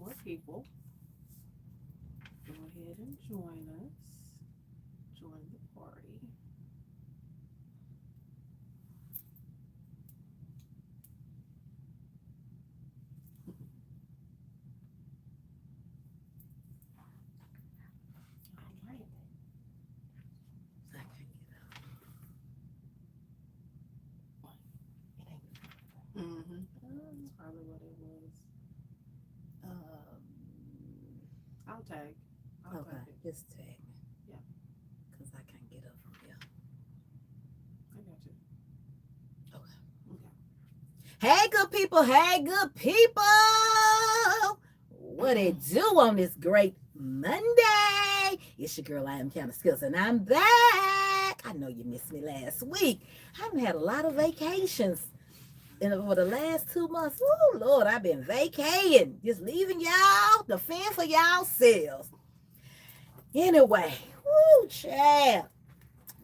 more people. Go ahead and join us. Join the party. All right. I can't get out. It ain't. Mm-hmm. That's probably what it was. Um, I'll tag. I'll okay, tag it. just tag me. Yeah. Cause I can't get up from here. I got you. Okay. Okay. Hey, good people. Hey, good people. What it do on this great Monday? It's your girl, I am Qiana Scales, and I'm back. I know you missed me last week. I've had a lot of vacations. And over the last 2 months, oh Lord, I've been vacating, just leaving y'all the fend for y'all selves. Anyway, woo, child.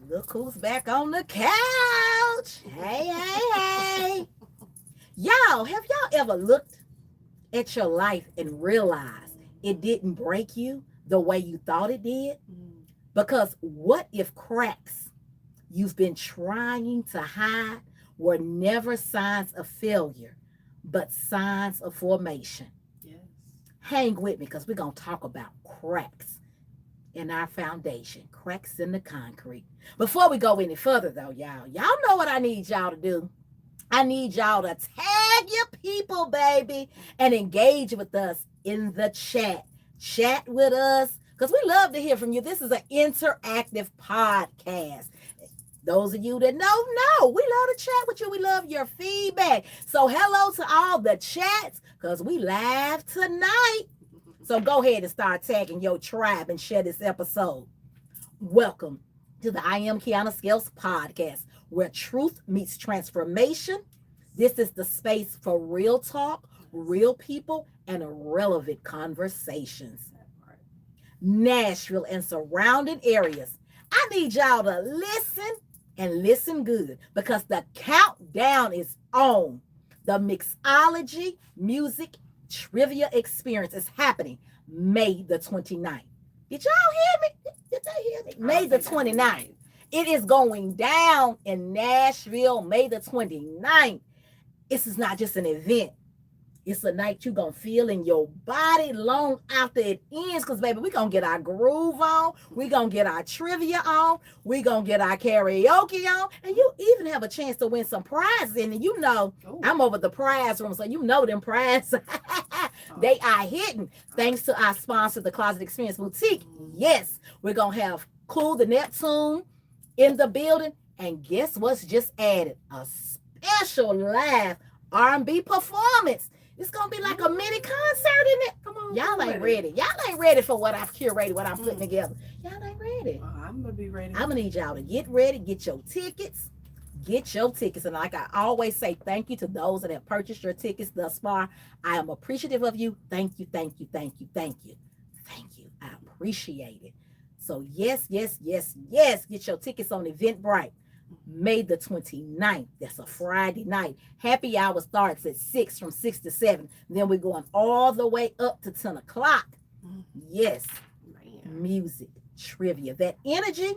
Look who's back on the couch. Hey, hey, hey. Y'all, have y'all ever looked at your life and realized it didn't break you the way you thought it did? Because what if cracks you've been trying to hide were never signs of failure, but signs of formation? Yes. Hang with me because we're going to talk about cracks in our foundation, cracks in the concrete. Before we go any further, though, y'all know what I need y'all to do. I need y'all to tag your people, baby, and engage with us in the chat. Chat with us because we love to hear from you. This is an interactive podcast. Those of you that know, we love to chat with you. We love your feedback. So hello to all the chats because we live tonight. So go ahead and start tagging your tribe and share this episode. Welcome to the I Am Qiana Scales podcast, where truth meets transformation. This is the space for real talk, real people, and relevant conversations. Nashville and surrounding areas, I need y'all to listen and listen good because the countdown is on. The mixology music trivia experience is happening May the 29th. Did y'all hear me? Did they hear me? May the 29th. It is going down in Nashville May the 29th. This is not just an event. It's a night you're going to feel in your body long after it ends because, baby, we're going to get our groove on. We're going to get our trivia on. We're going to get our karaoke on. And you even have a chance to win some prizes. And you know, I'm over the prize room, so you know them prizes. They are hidden. Thanks to our sponsor, the Closet Experience Boutique. Yes, we're going to have Cool the Neptune in the building. And guess what's just added? A special live R&B performance. It's going to be like a mini concert in it. Come on. Y'all ain't ready. Y'all ain't ready for what I've curated, what I'm putting together. Y'all ain't ready. I'm going to be ready. I'm going to need y'all to get ready, get your tickets. Get your tickets. And like I always say, thank you to those that have purchased your tickets thus far. I am appreciative of you. Thank you, thank you, thank you, thank you. Thank you. I appreciate it. So yes, yes, yes, yes. Get your tickets on Eventbrite. May the 29th. That's a Friday night. Happy hour starts at 6, from 6 to 7. Then we're going all the way up to 10 o'clock. Yes. Man. Music, trivia, that energy,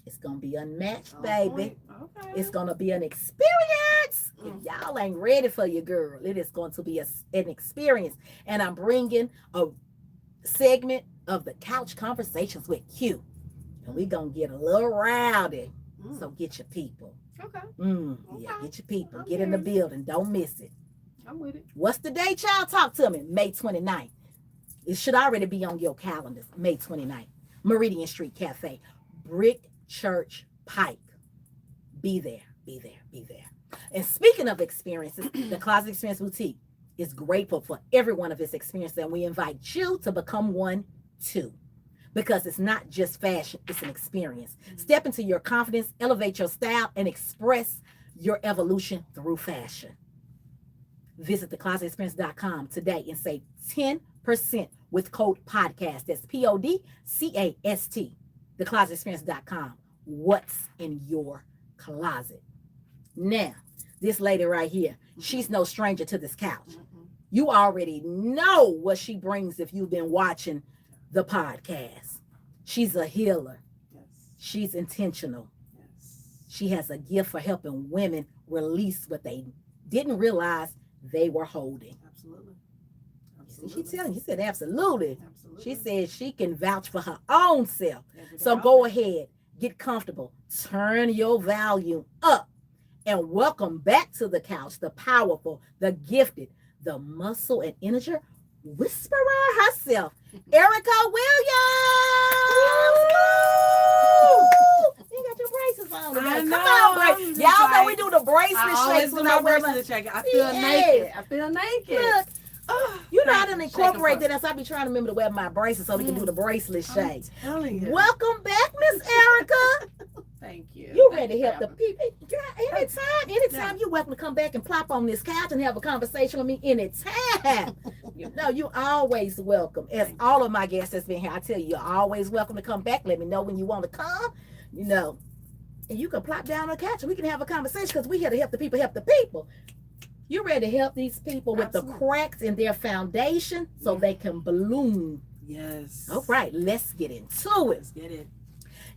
it's going to be unmatched, baby. Okay. It's going to be an experience. If y'all ain't ready for your girl, it is going to be an experience. And I'm bringing a segment of the Couch Conversations with Q. And we're going to get a little rowdy. So get your people. Okay. Yeah, get your people. Get in the building. Don't miss it. I'm with it. What's the date, y'all? Talk to me. May 29th. It should already be on your calendars. May 29th. Meridian Street Cafe. Brick Church Pike. Be there. Be there. Be there. And speaking of experiences, the Closet Experience Boutique is grateful for every one of its experiences. And we invite you to become one too. Because it's not just fashion, it's an experience. Step into your confidence, elevate your style, and express your evolution through fashion. Visit theclosetexperience.com today and save 10% with code PODCAST. That's PODCAST. Theclosetexperience.com. What's in your closet? Now, this lady right here, she's no stranger to this couch. You already know what she brings if you've been watching the podcast. She's a healer. Yes. She's intentional. Yes. She has a gift for helping women release what they didn't realize they were holding. Absolutely. She telling you, she said absolutely. Absolutely. She said she can vouch for her own self. Every day So out go there. ahead, get comfortable, turn your volume up, and welcome back to the couch, the powerful, the gifted, the muscle and integer whisperer herself, Erica Williams. You got your braces on today. I Come know, on, I'm braces. just Y'all know like- we do the bracelet I always shakes do when my I wear my. bracelet check. I feel Yes. naked. I feel naked. Look, Oh, you know I thank done you. incorporated Shake 'em that. So I be trying to remember to wear my braces so we can do the bracelet I'm shake. telling you. Welcome back, Miss Erica. Thank you. You Thank ready to you help for the people? Anytime you're welcome to come back and plop on this couch and have a conversation with me anytime. You know, you always welcome. As Thank all of my guests that's been here, I tell you, you're always welcome to come back. Let me know when you want to come, you know. And you can plop down on the couch and we can have a conversation because we here to help the people help the people. You ready to help these people with Absolutely. the cracks in their foundation so Yeah. they can bloom. Yes. All right, let's get into it. Let's get it.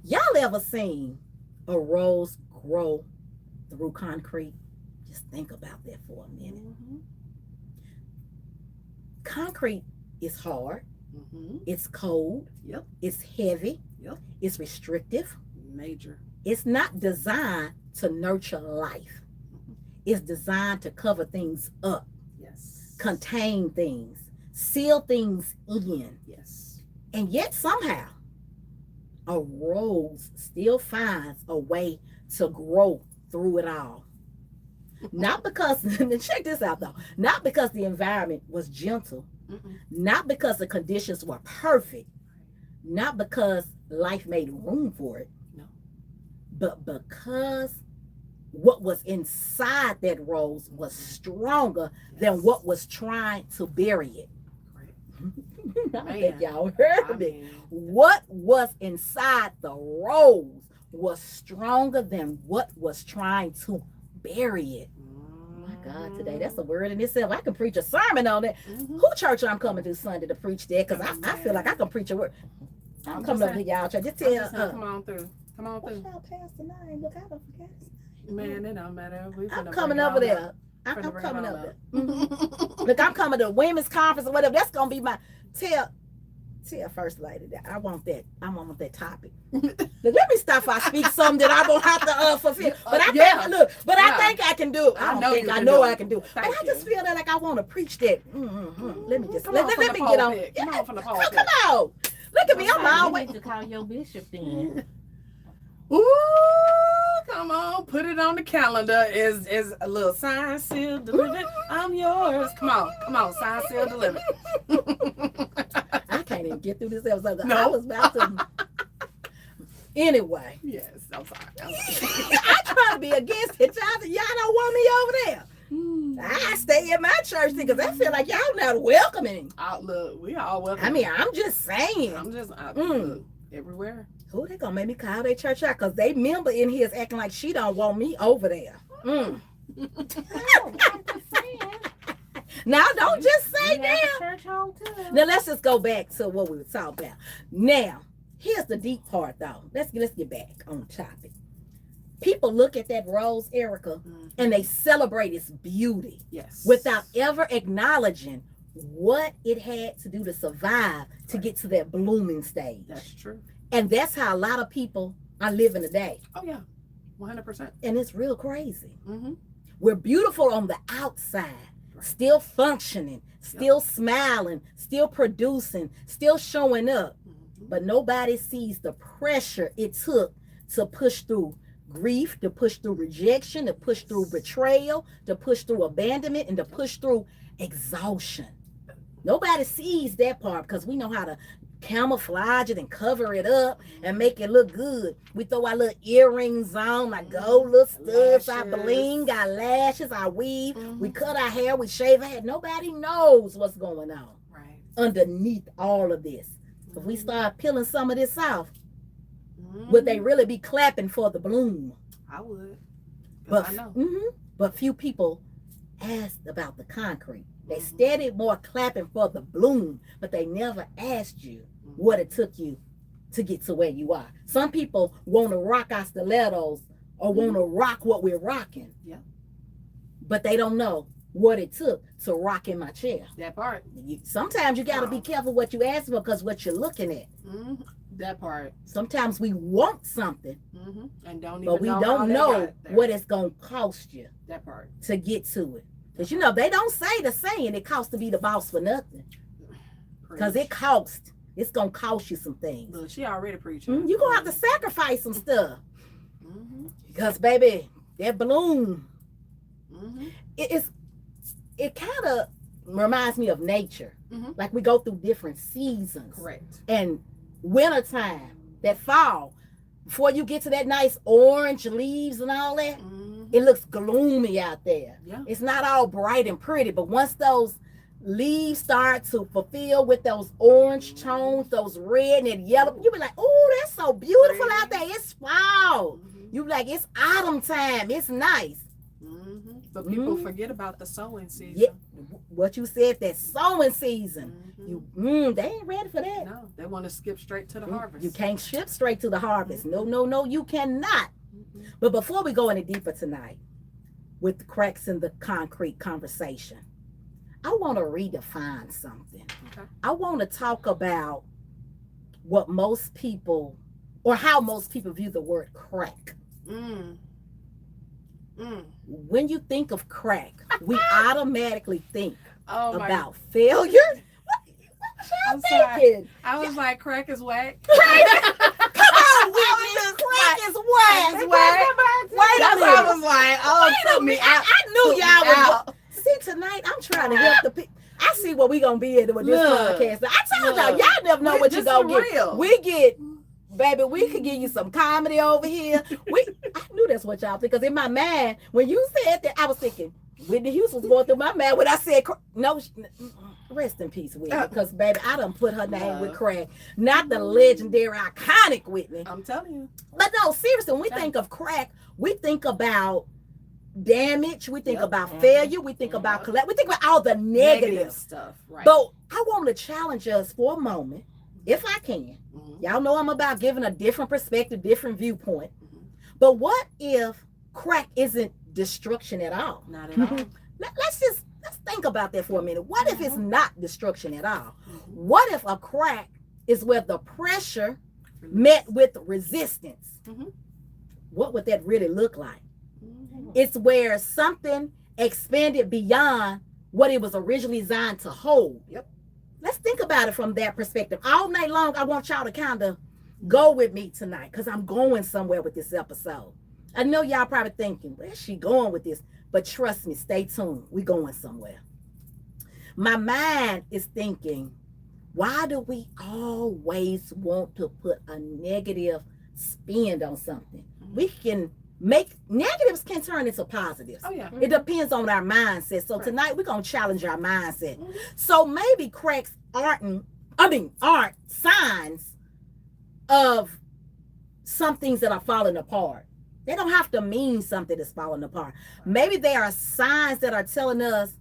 Y'all ever seen a rose grow through concrete? Just think about that for a minute. Mm-hmm. Concrete is hard, Mm-hmm. it's cold, Yep. it's heavy, Yep. it's restrictive. Major. It's not designed to nurture life. It's designed to cover things up, Yes. contain things, seal things in. Yes. And yet somehow a rose still finds a way to grow through it all. Not because, check this out though, not because the environment was gentle, Mm-mm. not because the conditions were perfect, not because life made room for it, No. but because what was inside that rose was stronger than Yes. what was trying to bury it. Correct. I think Man. y'all heard I me. mean, What was inside the rose was stronger than what was trying to bury it. My God, today that's a word in itself. I can preach a sermon on it. Mhm. Who church I'm coming to Sunday to preach that? Because I feel like I can preach a word. I'm I'm coming just up to saying- y'all church. Just I'm tell just saying, come on through. Come on what's through. y'all pastor name? Look, I don't forget his name. Man, it don't matter. We I'm finna coming bring it over on there. up. I'm Finna bring it coming on up there. up. Mhm. Look, I'm coming to women's conference or whatever. That's gonna be my tell first lady that I want that. I want that topic. Look, let me stop if I speak something that I won't have to fulfill. But I Yeah. think, look, but Yeah. I think I can do it. I I know don't think you I can know do I it. can do it. But Thank I just you. feel that like I want to preach that. Let me just Come let on from me the get on. pulpit. Come on from the Come pulpit. on. Look at me. I'm You always. need to call your bishop then. Ooh, come on, put it on the calendar. Is a little sign sealed delivered. I'm yours. Come on, sign sealed delivered. I can't even get through this episode. No. I was about to. Anyway, Yes, I'm sorry. I try to be against it. Y'all don't want me over there. I stay at my church because I feel like y'all not welcoming. Look, we all welcome. I mean, I'm just saying. I'm just Mm. look, everywhere. Who they gonna make me call their church out? Because they member in here is acting like she don't want me over there. No, I'm just saying. Now, don't just say You that. have a church home too. Now, let's just go back to what we were talking about. Now, here's the deep part, though. Let's get back on topic. People look at that rose, Erica, and they celebrate its beauty Yes. without ever acknowledging what it had to do to survive to get to that blooming stage. That's true. And that's how a lot of people are living today. Oh yeah, 100%. And it's real crazy. Mm-hmm. We're beautiful on the outside, still functioning, still smiling, still producing, still showing up. But nobody sees the pressure it took to push through grief, to push through rejection, to push through betrayal, to push through abandonment, and to push through exhaustion. Nobody sees that part because we know how to camouflage it and cover it up and make it look good. We throw our little earrings on, our gold little studs, our Lashes. bling, our lashes, our weave. Mhm. We cut our hair, we shave our head. Nobody knows what's going on Right. underneath all of this. If we start peeling some of this off, Mhm. would they really be clapping for the bloom? I would. 'Cause But I know. but few people asked about the concrete. They steady more clapping for the bloom, but they never asked you what it took you to get to where you are. Some people want to rock our stilettos or want to rock what we're rocking. Yeah. But they don't know what it took to rock in my chair. That part. Sometimes you got to be careful what you ask for because what you're looking at. That part. Sometimes we want something, and don't even but we know don't know what it's going to cost you. That part. To get to it. Because, you know, they don't say the saying, it costs to be the boss for nothing. Because it costs. It's going to cost you some things. Look, she already preaching. You're going to have to sacrifice some stuff. Because, baby, that balloon, it kind of reminds me of nature. Like we go through different seasons. Correct. And wintertime, that fall, before you get to that nice orange leaves and all that, it looks gloomy out there. Yeah. It's not all bright and pretty, but once those leaves start to fulfill with those orange tones, those red and yellow, you be like, oh, that's so beautiful out there. It's fall. You be like, it's autumn time. It's nice. But people forget about the sowing season. Yeah, what you said, that sowing season. They ain't ready for that. No, they want to skip straight to the harvest. You can't skip straight to the harvest. No, you cannot. But before we go any deeper tonight with the cracks in the concrete conversation, I want to redefine something. Okay. I want to talk about what most people, or how most people view the word crack. When you think of crack, we automatically think about failure. I'm sorry. I was like, crack is whack. Come on, Whitney. Crack is whack. Wait a minute. I was like, oh, took me out. I knew y'all was. See, tonight I'm trying to help the people. I see what we gonna be in with this podcast. I told y'all never know what you gonna get. Real. We get, baby, we could give you some comedy over here. I knew that's what y'all think, because in my mind, when you said that, I was thinking Whitney Houston was going through my mind when I said no. Rest in peace, Whitney, because baby, I done put her name with crack, not the legendary, iconic Whitney. I'm telling you. But no, seriously, when we think of crack, we think about damage, we think about failure, we think about we think about all the negative stuff. Right. But I want to challenge us for a moment, if I can. Y'all know I'm about giving a different perspective, different viewpoint. But what if crack isn't destruction at all? Not at all. Let's think about that for a minute. What if it's not destruction at all? What if a crack is where the pressure met with resistance? What would that really look like? It's where something expanded beyond what it was originally designed to hold. Let's think about it from that perspective. All night long, I want y'all to kind of go with me tonight, because I'm going somewhere with this episode. I know y'all probably thinking, where's she going with this? But trust me, stay tuned. We're going somewhere. My mind is thinking, why do we always want to put a negative spin on something? We can make negatives can turn into positives. Oh, yeah. It depends on our mindset. So tonight we're going to challenge our mindset. So maybe cracks aren't signs of some things that are falling apart. They don't have to mean something that's falling apart. Maybe they are signs that are telling us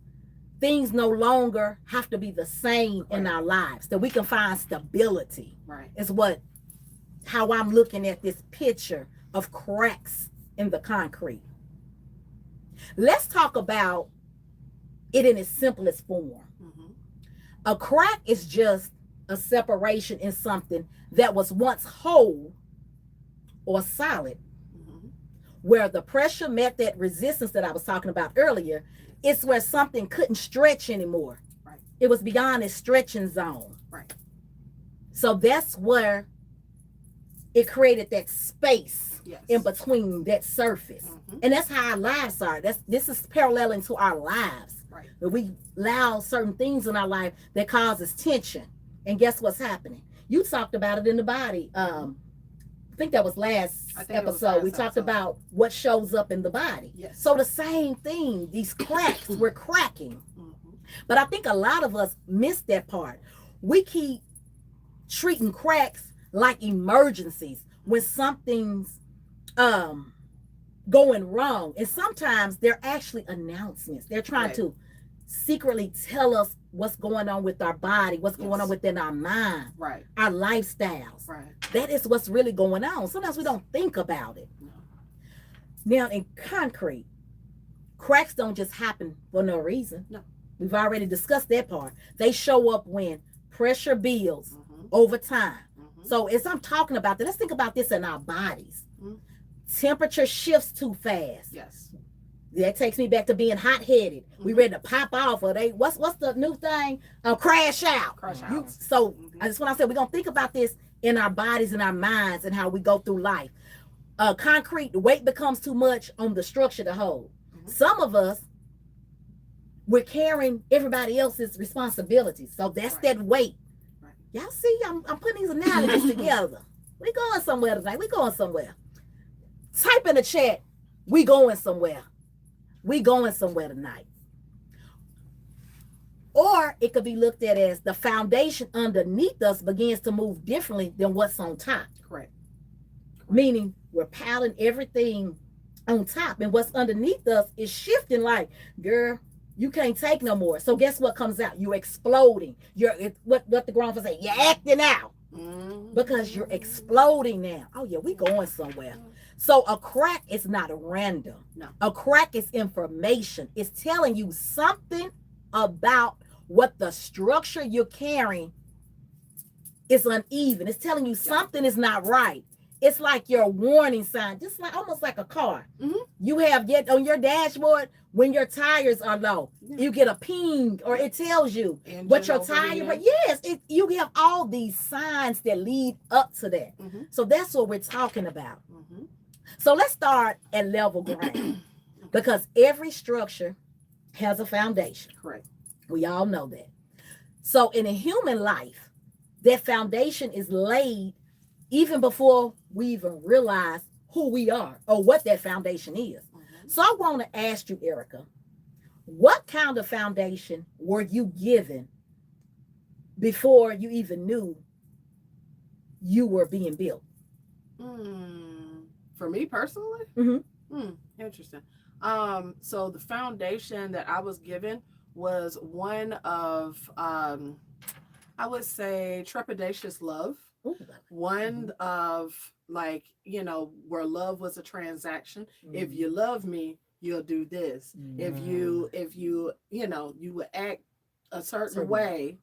things no longer have to be the same in our lives, that we can find stability. Right. Is how I'm looking at this picture of cracks in the concrete. Let's talk about it in its simplest form. A crack is just a separation in something that was once whole or solid, where the pressure met that resistance that I was talking about earlier. It's where something couldn't stretch anymore. Right. It was beyond its stretching zone. Right. So that's where it created that space in between that surface. And that's how our lives are. This is paralleling to our lives. Right. Where we allow certain things in our life that causes tension. And guess what's happening? You talked about it in the body. I think that was last episode. We talked about what shows up in the body. Yes. So the same thing, these cracks, we're cracking. But I think a lot of us miss that part. We keep treating cracks like emergencies when something's going wrong. And sometimes they're actually announcements. They're trying Right. to secretly tell us what's going on with our body, what's going on Yes. within our mind, Right. our lifestyles. Right. That is what's really going on. Sometimes we don't think about it. No. Now, in concrete, cracks don't just happen for no reason. No. We've already discussed that part. They show up when pressure builds Mhm. over time. Mhm. So as I'm talking about that, let's think about this in our bodies. Mhm. Temperature shifts too fast. Yes. That takes me back to being hot-headed. We Mhm. ready to pop off, or they what's the new thing? Crash out. Crush You, out. so Mhm. that's what I said. We're gonna think about this in our bodies and our minds and how we go through life. Concrete, the weight becomes too much on the structure to hold. Mhm. Some of us, we're carrying everybody else's responsibilities. So that's Right. that weight. Right. Y'all see, I'm putting these analogies together. We going somewhere tonight. We going somewhere. Type in the chat, we going somewhere. We going somewhere tonight. Or it could be looked at as the foundation underneath us begins to move differently than what's on top. Correct. Meaning we're piling everything on top, and what's underneath us is shifting like, girl, you can't take no more. So guess what comes out? You're exploding. What the grandpa say, you're acting out Mhm. because you're exploding now. Oh yeah, we going somewhere. So a crack is not random. No. A crack is information. It's telling you something about what the structure you're carrying is uneven. It's telling you something is not right. It's like your warning sign, just like almost like a car. Mhm. You have yet on your dashboard when your tires are low, Yeah. you get a ping, or it tells you Engine what your overheating. tire. But yes, you have all these signs that lead up to that. Mhm. So that's what we're talking about. Mhm. So let's start at level ground because every structure has a foundation. Correct. We all know that. So in a human life, that foundation is laid even before we even realize who we are or what that foundation is. Mhm. So I want to ask you, Erica, what kind of foundation were you given before you even knew you were being built? For me personally, Mhm. Interesting. So the foundation that I was given was one of, I would say, trepidatious love. Ooh. One of, like, where love was a transaction. If you love me, you'll do this. If you you would act a certain way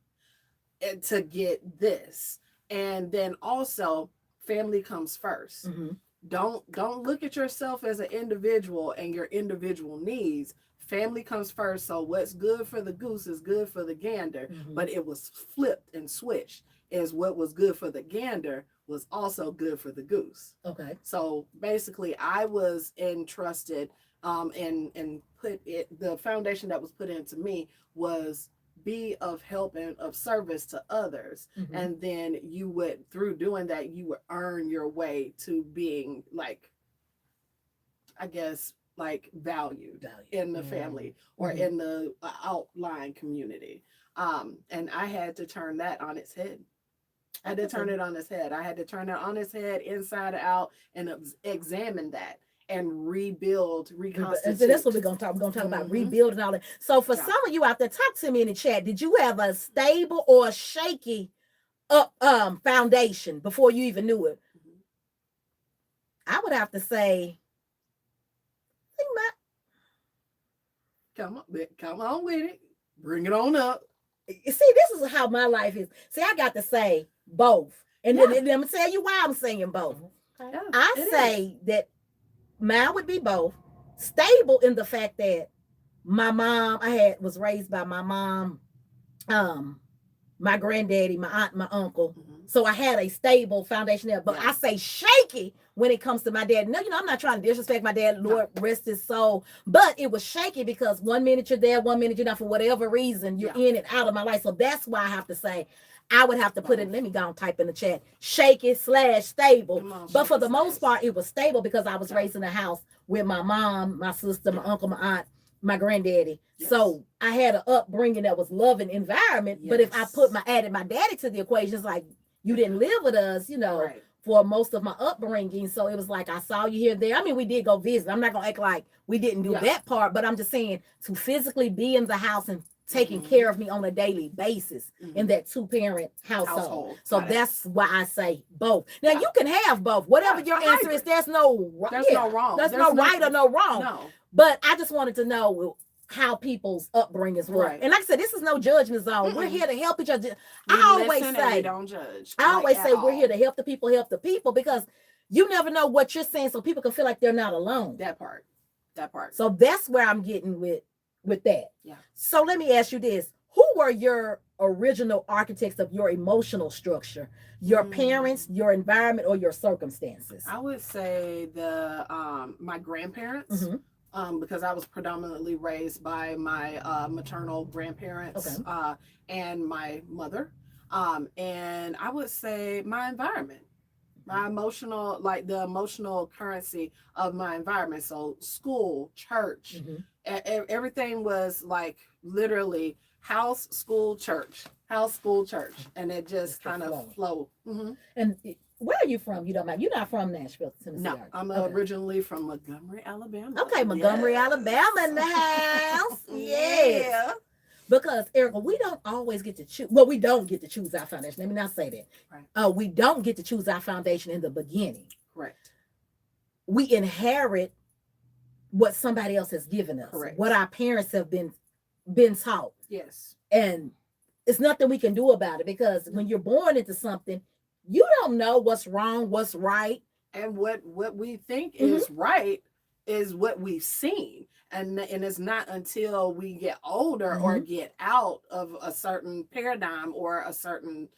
to get this. And then also family comes first. Mhm. Don't look at yourself as an individual and your individual needs. Family comes first. So what's good for the goose is good for the gander. Mhm. But it was flipped and switched, as what was good for the gander was also good for the goose. Okay. So basically I was entrusted and the foundation that was put into me was be of help and of service to others. Mhm. And then you would, through doing that, you would earn your way to being, like, I guess, like, valued in the family or Mhm. in the outlying community. And I had to turn that on its head. I had to turn it on its head. I had to turn it on its head, inside out, and examine that and rebuild, reconstitute. And so that's what we're gonna talk. We're gonna talk about Mhm. rebuilding all that. So for Yeah. some of you out there, talk to me in the chat. Did you have a stable or a shaky foundation before you even knew it? Mhm. I would have to say, I think Come on with it. Bring it on up. see, this is how my life is. See, I got to say both. And then I'm gonna tell you why I'm saying both. Yeah, I it say that mine would be both. Stable in the fact that my mom, was raised by my mom, my granddaddy, my aunt, my uncle. Mhm. So I had a stable foundation there. But I Yes. say shaky when it comes to my dad. No, I'm not trying to disrespect my dad, Lord rest his soul. But it was shaky because 1 minute you're there, 1 minute you're not, for whatever reason, you're in and out of my life. So that's why I have to say, I would have to put it, let me go and type in the chat, shaky / stable. But for the most part, it was stable because I was raised in a house with my mom, my sister, my uncle, my aunt, my granddaddy. Yes. So I had an upbringing that was loving environment. But if I added my daddy to the equation, it's like, you didn't live with us, Right. for most of my upbringing. So it was like I saw you here and there. I mean, we did go visit. I'm not gonna act like we didn't do Yeah. that part, but I'm just saying to physically be in the house and taking Mhm. care of me on a daily basis in Mhm. that 2-parent household. Household. So Got it. that's why I say both. Now Yeah. you can have both. Whatever Yeah, your a answer is, hybrid. there's no right. There's no wrong. There's There's no right nothing- or no wrong. No. But I just wanted to know how people's upbringings were. Right. And like I said, this is no judgment zone. We're Mm-mm. here to help each other. We I always listen and we say, don't judge. I always at say we're all. here to help the people, because you never know what you're saying, so people can feel like they're not alone. That part. That part. So that's where I'm getting with that. Yeah. So let me ask you this. Who were your original architects of your emotional structure? Your parents, your environment, or your circumstances? I would say my grandparents. Mhm. Because I was predominantly raised by my maternal grandparents Okay. And my mother. And I would say my environment, my emotional, like the emotional currency of my environment. So school, church, Mhm. everything was like literally house, school, church, house, school, church. And it just Just the kind flow. of flowed. Mm-hmm. And where are you from? You don't mind. You're not from Nashville, Tennessee. No, are you? I'm Okay. originally from Montgomery, Alabama. Okay, Montgomery, Yes. Alabama in the house. Yes. Yeah. Because Erica, we don't always get to choose. Well, we don't get to choose our foundation. Let me not say that. Right. We don't get to choose our foundation in the beginning. Correct. We inherit what somebody else has given us, Correct. what our parents have been taught, Yes. and it's nothing we can do about it, because when you're born into something, you don't know what's wrong, what's right. And what we think Mhm. is right is what we've seen. And it's not until we get older or get out of a certain paradigm or a certain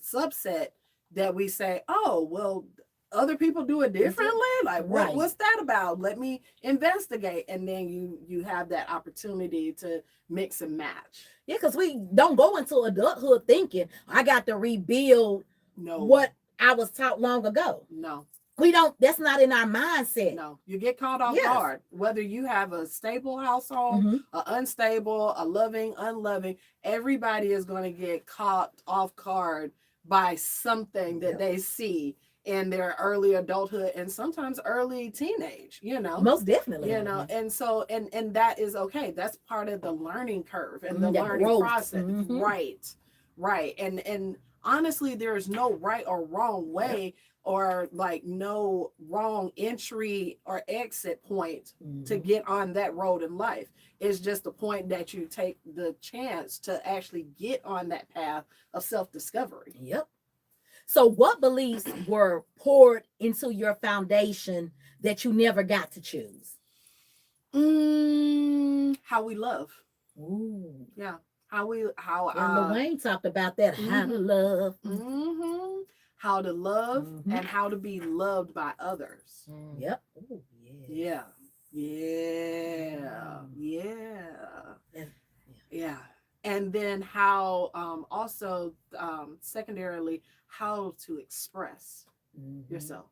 subset that we say, oh, well, other people do it differently. Like, Right. what's that about? Let me investigate. And then you have that opportunity to mix and match. Yeah, because we don't go into adulthood thinking I got to rebuild No. what I was taught long ago. No. We don't. That's not in our mindset. No, you get caught off Yes. guard. Whether you have a stable household, Mhm. a unstable, a loving, unloving, everybody is going to get caught off guard by something that Yep. they see in their early adulthood and sometimes early teenage, Most definitely. and so and that is okay. That's part of the learning curve and the That learning growth. process. Mhm. Right. And honestly, there is no right or wrong way or like no wrong entry or exit point to get on that road in life. It's just the point that you take the chance to actually get on that path of self-discovery. Yep. So what beliefs were poured into your foundation that you never got to choose? How we love. Ooh. Yeah. How And Wayne talked about that. How to love. how to love and how to be loved by others. Yep. Ooh, yeah. Yeah. And then how also secondarily how to express yourself.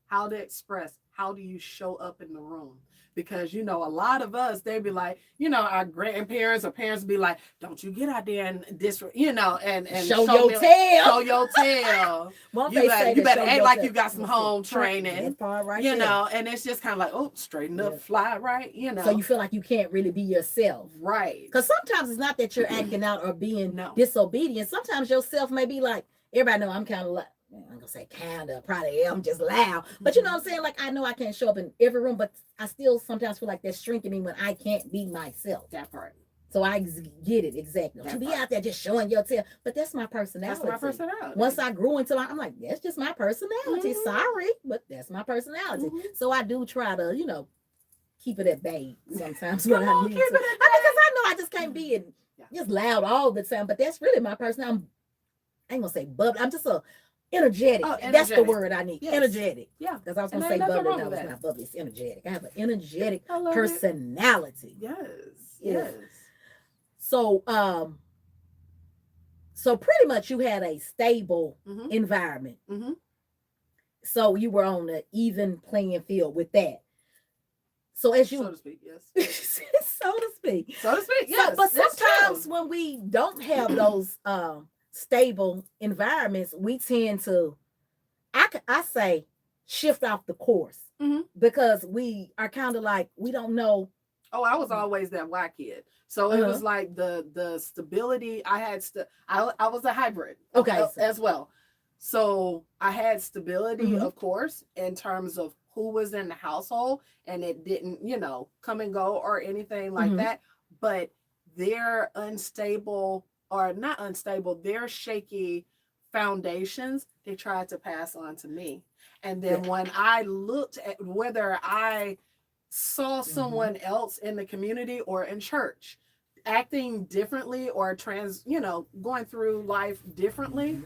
How to express, how do you show up in the room? Because a lot of us, they be like, our grandparents or parents be like, don't you get out there and this, and show your tail. Show your tail. You better act like you got some home training. That part right and it's just kind of like, oh, straighten up, fly right, So you feel like you can't really be yourself. Right. Because sometimes it's not that you're acting out or being No. disobedient. Sometimes yourself may be like, everybody know I'm kind of like, I'm gonna say kind of, probably am just loud. But you know what I'm saying? Like, I know I can't show up in every room, but I still sometimes feel like that's shrinking me when I can't be myself. That part. So I get it exactly. Don't you be out there just showing your tail. But that's my personality. That's my personality. Once I grew into I'm like, that's just my personality. Sorry, but that's my personality. So I do try to, keep it at bay sometimes when I need to. Because I know I just can't be just loud all the time. But that's really my personality. I ain't gonna say bubbly. I'm just energetic. That's the word I need. Yes. Energetic. Yeah. Because I was gonna say bubbly. No, it's not bubbly. It's energetic. I have an energetic personality. Yes. So so pretty much you had a stable environment. So you were on an even playing field with that. So as you so to speak, yes. so to speak. Yes. But sometimes when we don't have those stable environments, we tend to I say shift off the course Mhm. because we are kind of like we don't know. Oh, I was always that white kid. So it was like the stability. I was a hybrid. Okay. As well. So I had stability, Mhm. of course, in terms of who was in the household, and it didn't, come and go or anything like Mhm. that. But their unstable or not unstable, their shaky foundations, they tried to pass on to me. And then when I looked at whether I saw someone else in the community or in church acting differently or going through life differently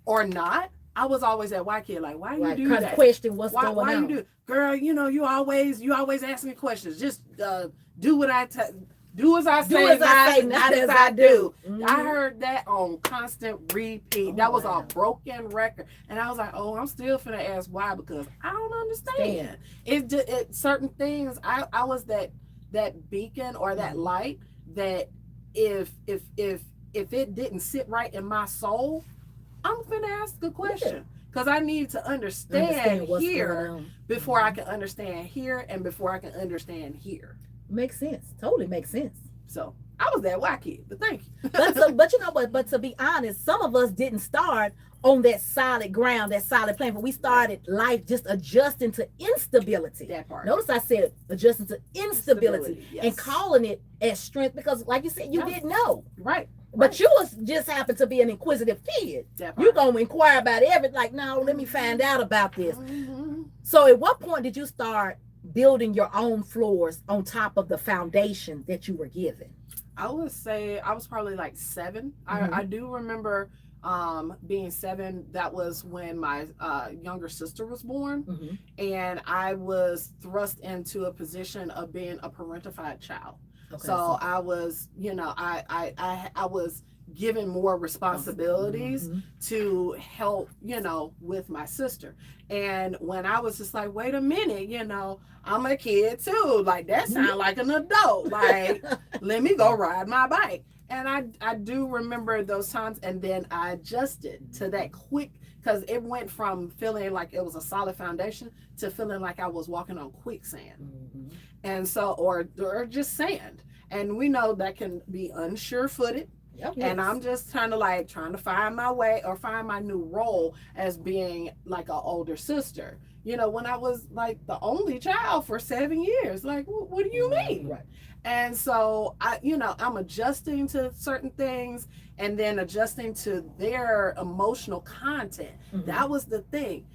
or not, I was always that white kid, like, why you do kind that? of question what's why going why on. you do, girl, you always ask me questions. Just do what do as I say, not as I do. I heard that on constant repeat. That was a broken record. And I was like, oh, I'm still finna ask why, because I don't understand. It certain things, I was that beacon or that light that if it didn't sit right in my soul, I'm finna ask a question. Because I need to understand here before I can understand here and before I can understand here. Makes sense. Totally makes sense. So I was that white kid, but thank you. but you know what? But to be honest, some of us didn't start on that solid ground, that solid plan. But we started life just adjusting to instability. That part. Notice I said adjusting to instability yes. and calling it as strength because, like you said, you didn't know. Right. But you just happened to be an inquisitive kid. You're going to inquire about everything. Like, no, let me find out about this. So at what point did you start building your own floors on top of the foundation that you were given? I would say I was probably like 7. I do remember being 7. That was when my younger sister was born. And I was thrust into a position of being a parentified child. Okay, so I was, I was given more responsibilities to help, with my sister. And when I was just like, wait a minute, I'm a kid too. Like, that sounds like an adult. Like, let me go ride my bike. And I do remember those times. And then I adjusted to that quick, because it went from feeling like it was a solid foundation to feeling like I was walking on quicksand. And so, or just sand. And we know that can be unsure-footed. Yep, and I'm just kind of like trying to find my way or find my new role as being like an older sister. When I was like the only child for 7 years, like, what do you mean? Right. And so I'm adjusting to certain things and then adjusting to their emotional content. That was the thing.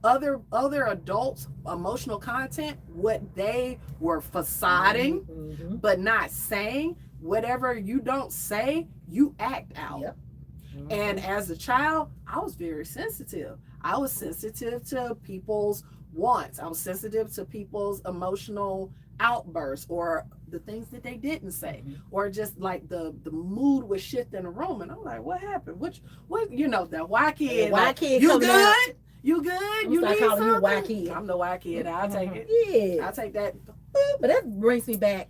Other adults' emotional content, what they were facading, but not saying. Whatever you don't say, you act out. Yep. And as a child, I was very sensitive. I was sensitive to people's wants. I was sensitive to people's emotional outbursts or the things that they didn't say, or just like the mood was shifting in the room, and I'm like, what happened? What that white kid? White kid, you good? Out. You good? You need something? You white kid. I'm the white kid. I'll take it. Yeah, I'll take that. But that brings me back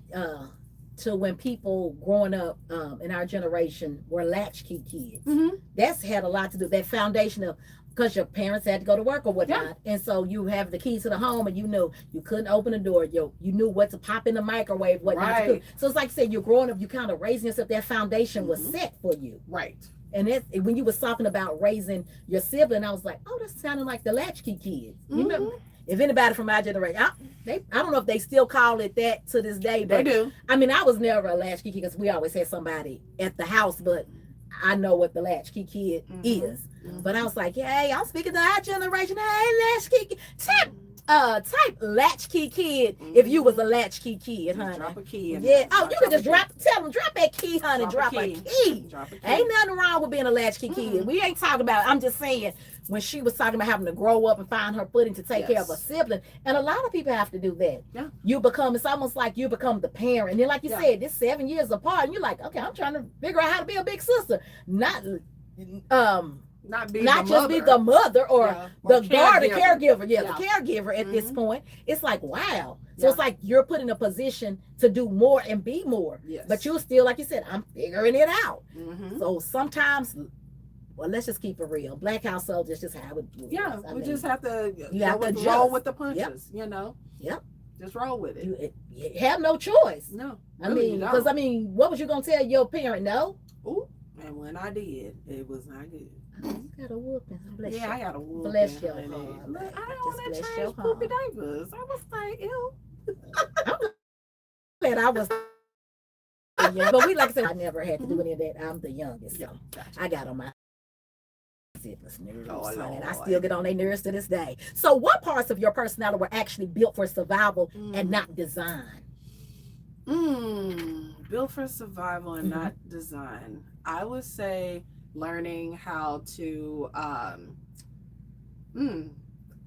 to when people growing up in our generation were latchkey kids. That's had a lot to do. That foundation of, because your parents had to go to work or whatnot, and so you have the keys to the home, and you couldn't open the door. You knew what to pop in the microwave, what not to cook. So it's like I said, you're growing up, you kind of raising yourself. That foundation was set for you, right? And when you was talking about raising your sibling, I was like, oh, that's sounding like the latchkey kids. You remember? If anybody from my generation, I don't know if they still call it that to this day, but they do. I mean, I was never a latchkey kid because we always had somebody at the house, but I know what the latchkey kid is. But I was like, hey, I'm speaking to our generation. Hey, latchkey kid. Type latchkey kid if you was a latchkey kid, honey. Drop a key. Yeah. Oh, you can just tell them, drop that key, honey. Drop a key. Ain't nothing wrong with being a latchkey kid. We ain't talking about, I'm just saying, when she was talking about having to grow up and find her footing to take care of a sibling. And a lot of people have to do that. Yeah. It's almost like you become the parent. And then, like you said, this 7 years apart, and you're like, okay, I'm trying to figure out how to be a big sister. Not just be the mother or the guard, the caregiver. Yeah, the caregiver at this point. It's like, wow. So it's like you're put in a position to do more and be more. Yes. But you're still, like you said, I'm figuring it out. So sometimes well, let's just keep it real. Black households is just how it was. Yeah, I we mean, just have to, you have to roll adjust. with the punches, you know? Yep. Just roll with it. You have no choice. No. I really, mean, you because don't. what was you gonna tell your parent? No. Ooh, and when I did, it was not good. You got a whooping. Bless Yeah, you. I got a whooping. Bless your honey. heart, Look, baby. I don't Just want to bless change your poopy heart. diapers. I was like, ew. I'm glad I was young, but like I said, I never had to do any of that. I'm the youngest, so Gotcha. I got on my siblings' nerves, Oh, honey, and I Lord. still get on their nerves to this day. So, what parts of your personality were actually built for survival and not designed? Built for survival and not design. I would say learning how to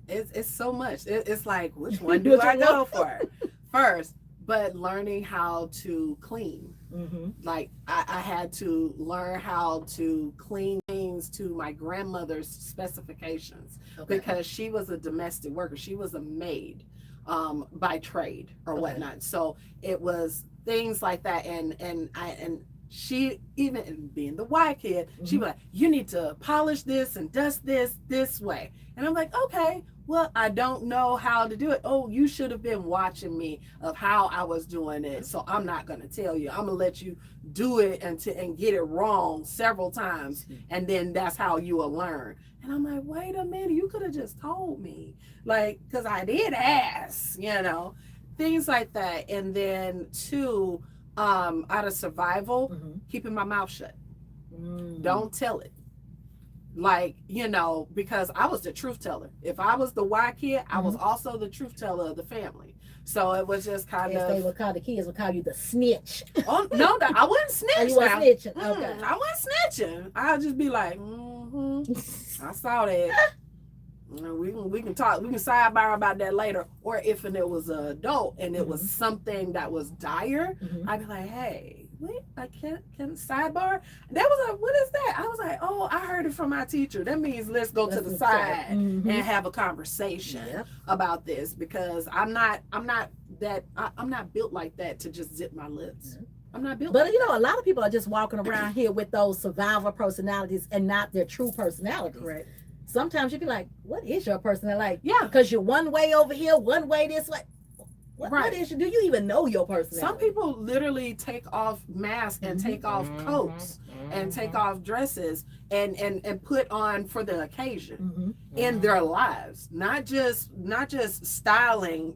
it's so much. It's like, which one do I go for first? But learning how to clean. Like I had to learn how to clean things to my grandmother's specifications because she was a domestic worker. She was a maid by trade or whatnot. So it was things like that. And she, even being the white kid, she was like, you need to polish this and dust this way. And I'm like, okay, well, I don't know how to do it. Oh, you should have been watching me of how I was doing it. So I'm not going to tell you. I'm going to let you do it and get it wrong several times. And then that's how you will learn. And I'm like, wait a minute, you could have just told me. Like, because I did ask, things like that. And then two, out of survival, keeping my mouth shut. Don't tell it. Like, because I was the truth teller. If I was the white kid, I was also the truth teller of the family. So it was just kind of. They would call the kids would call you the snitch. Oh no, I wouldn't snitch. Oh, you weren't snitching. Okay. I wasn't snitching. I'll just be like, I saw that. We can talk. We can sidebar about that later. Or if it was an adult and it was something that was dire, I'd be like, hey. Wait, I can't sidebar. That was like, what is that? I was like, oh, I heard it from my teacher. That means let's go to the side and have a conversation about this because I'm not built like that to just zip my lips. I'm not built. But a lot of people are just walking around here with those survivor personalities and not their true personalities. Correct. Sometimes you'd be like, what is your personality? Like, yeah, because you're one way over here, one way this way. What is do you even know your personality? Some people literally take off masks and take off coats and take off dresses and put on for the occasion in their lives, not just styling,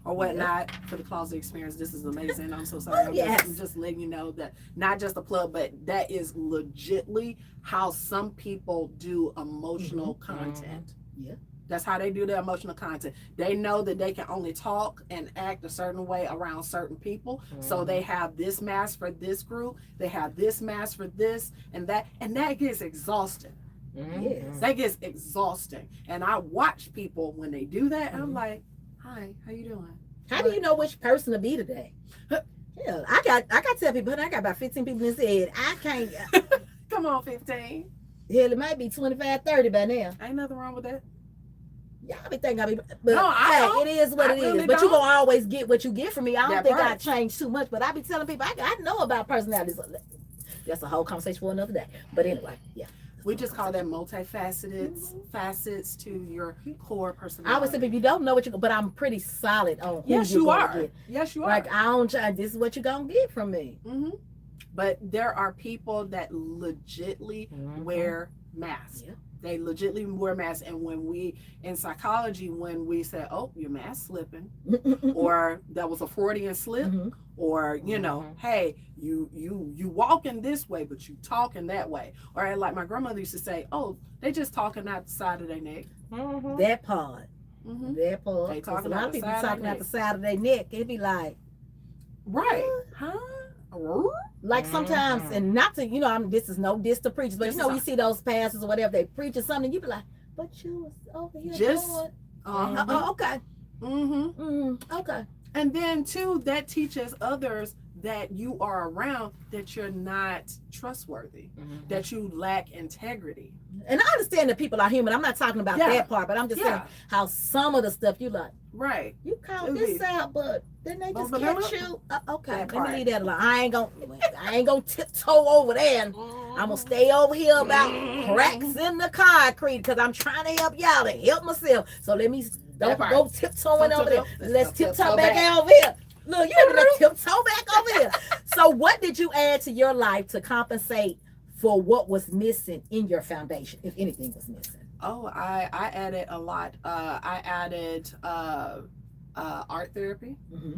or whatnot. For the closet experience, this is amazing. I'm so sorry. I'm just letting you know that not just a plug, but that is legitly how some people do emotional content. Yeah. That's how they do their emotional content. They know that they can only talk and act a certain way around certain people. So they have this mask for this group. They have this mask for this and that gets exhausting. Yes. That gets exhausting. And I watch people when they do that. And I'm like, hi, how you doing? How do you know which person to be today? Yeah, I got to tell people, I got about 15 people in this head. I can't. Come on, 15. Hell, it might be 25, 30 by now. Ain't nothing wrong with that. Y'all be thinking but no, it is what it is. But you gonna always get what you get from me. I don't think I changed too much, but I be telling people I know about personalities. That's a whole conversation for another day. But anyway, yeah. We just call that multifaceted facets to your core personality. I would say if you don't know what but I'm pretty solid on who yes, you are. Get. Yes, you are. Like I don't try. This is what you're gonna get from me. But there are people that legitly wear masks. Yeah. They legitimately wear masks, and when we in psychology, when we say, "Oh, your mask slipping," or that was a Freudian slip, or hey, you walking this way, but you talking that way, or like my grandmother used to say, "Oh, they just talking out the side of their neck." That part, that part. They talking a lot of people talking out the side of their neck. It'd be like, right, huh? Like sometimes, and not to, this is no diss to preachers, but you see those pastors or whatever, they preach or something, you be like, but you was over here just doing. Okay. Okay. And then too, that teaches others that you are around that you're not trustworthy, that you lack integrity. And I understand that people are human. I'm not talking about that part, but I'm just saying how some of the stuff you like. Right. You called this out, but then they just catch you. Okay, let me leave that alone. I ain't gonna tiptoe over there. And I'm gonna stay over here about cracks in the concrete because I'm trying to help y'all to help myself. So let me don't go tiptoeing over there. Let's tiptoe back over here. Look, you ever tiptoe back over here. So what did you add to your life to compensate for what was missing in your foundation, if anything was missing? Oh, I added a lot. I added art therapy. Mm-hmm.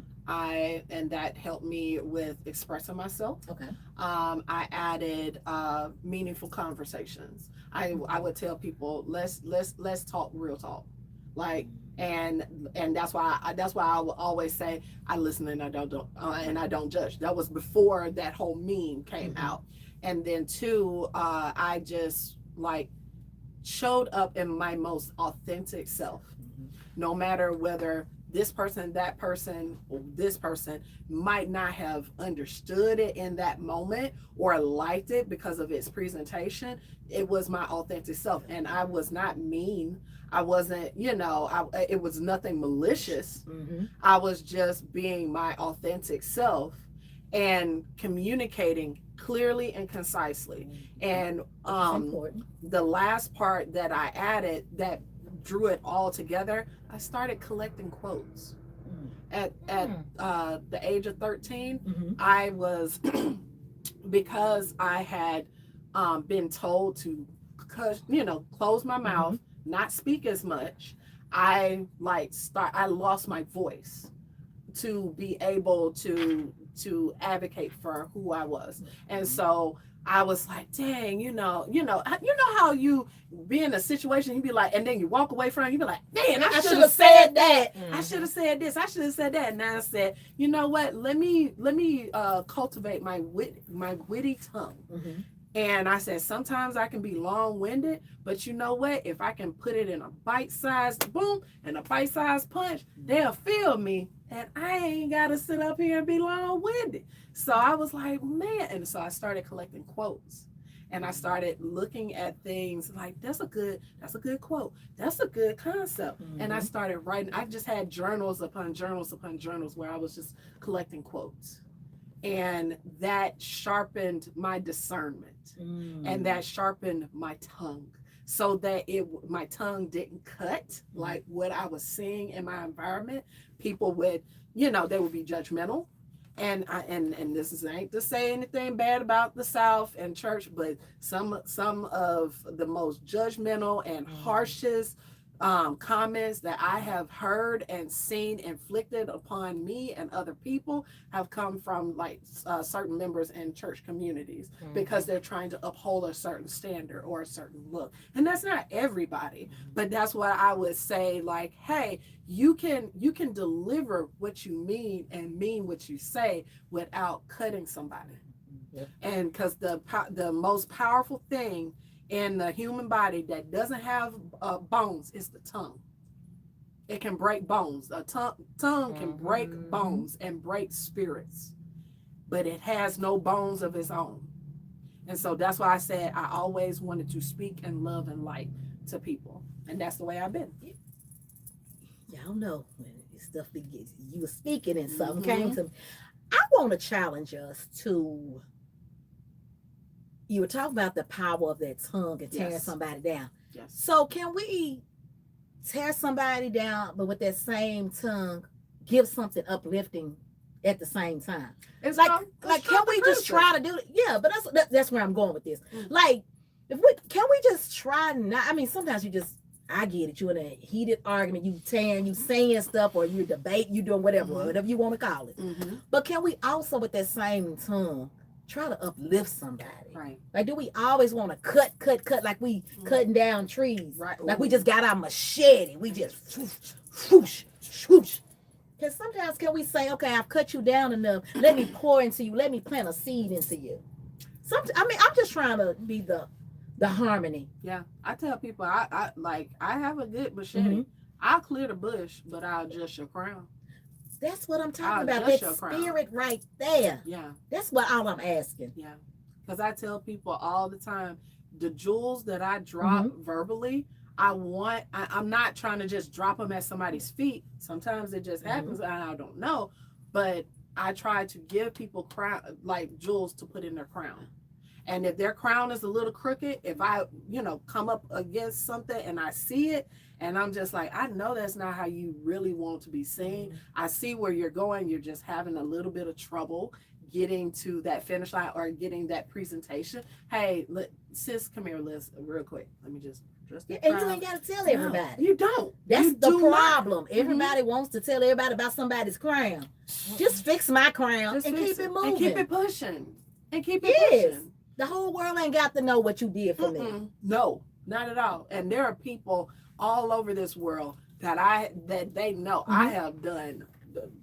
And that helped me with expressing myself. Okay. I added meaningful conversations. I would tell people let's talk real talk, like, and that's why I will always say I listen and I don't judge. That was before that whole meme came out. And then two, I just like showed up in my most authentic self, no matter whether this person, that person, or this person might not have understood it in that moment or liked it because of its presentation. It was my authentic self, and I was not mean. I wasn't, it was nothing malicious. I was just being my authentic self and communicating clearly and concisely. And the last part that I added that drew it all together, I started collecting quotes. At the age of 13, I was, because I had been told to close my mouth, not speak as much, I lost my voice to be able to advocate for who I was. And so I was like, dang, you know how you be in a situation, you be like, and then you walk away from it, you be like, man, I should have said that. I should have said this. I should have said that. And I said, you know what? Let me cultivate my witty tongue. And I said, sometimes I can be long-winded, but you know what? If I can put it in a bite-sized boom and a bite-sized punch, they'll feel me, and I ain't got to sit up here and be long-winded. So I was like, man. And so I started collecting quotes, and I started looking at things like, that's a good quote. That's a good concept. And I started writing. I just had journals upon journals upon journals where I was just collecting quotes. And that sharpened my discernment, and that sharpened my tongue, so that my tongue didn't cut like what I was seeing in my environment. People would, they would be judgmental. And this ain't to say anything bad about the South and church, but some of the most judgmental and harshest comments that I have heard and seen inflicted upon me and other people have come from certain members in church communities, because they're trying to uphold a certain standard or a certain look. And that's not everybody, but that's what I would say, like, hey, you can deliver what you mean and mean what you say without cutting somebody. And because the most powerful thing in the human body that doesn't have bones is the tongue. It can break bones. A tongue can break bones and break spirits, but it has no bones of its own. And so that's why I said I always wanted to speak and love and light to people, and that's the way I've been. Y'all know when stuff begins, you were speaking and something came to me. I want to challenge us to. You were talking about the power of that tongue and tearing somebody down. Yes. So can we tear somebody down, but with that same tongue, give something uplifting at the same time? It's like can we just try to do it? Yeah, but that's where I'm going with this. Like, can we just try not? I mean, sometimes I get it. You're in a heated argument, you saying stuff, or you debate, you doing whatever you want to call it. But can we also, with that same tongue, try to uplift somebody? Right. Like, do we always want to cut like we cutting down trees? Right. Like we just got our machete. We just whoosh, whoosh. Because sometimes can we say, okay, I've cut you down enough. Let me pour into you. Let me plant a seed into you. I'm just trying to be the harmony. Yeah. I tell people I have a good machete. I'll clear the bush, but I'll adjust your crown. That's what I'm talking about. That spirit right there. Yeah. That's all I'm asking. Yeah. Because I tell people all the time, the jewels that I drop verbally, I'm not trying to just drop them at somebody's feet. Sometimes it just happens and I don't know. But I try to give people jewels to put in their crown. And if their crown is a little crooked, if I, come up against something and I see it, and I'm just like, I know that's not how you really want to be seen. I see where you're going. You're just having a little bit of trouble getting to that finish line or getting that presentation. Hey, sis, come here, Liz, real quick. Let me just the and you ain't got to tell everybody. No, you don't. That's you the problem. Not. Everybody wants to tell everybody about somebody's crown. Just fix my crown and keep it moving. And keep it pushing. And keep it pushing. The whole world ain't got to know what you did for me. No, not at all. And there are people all over this world that they know I have done,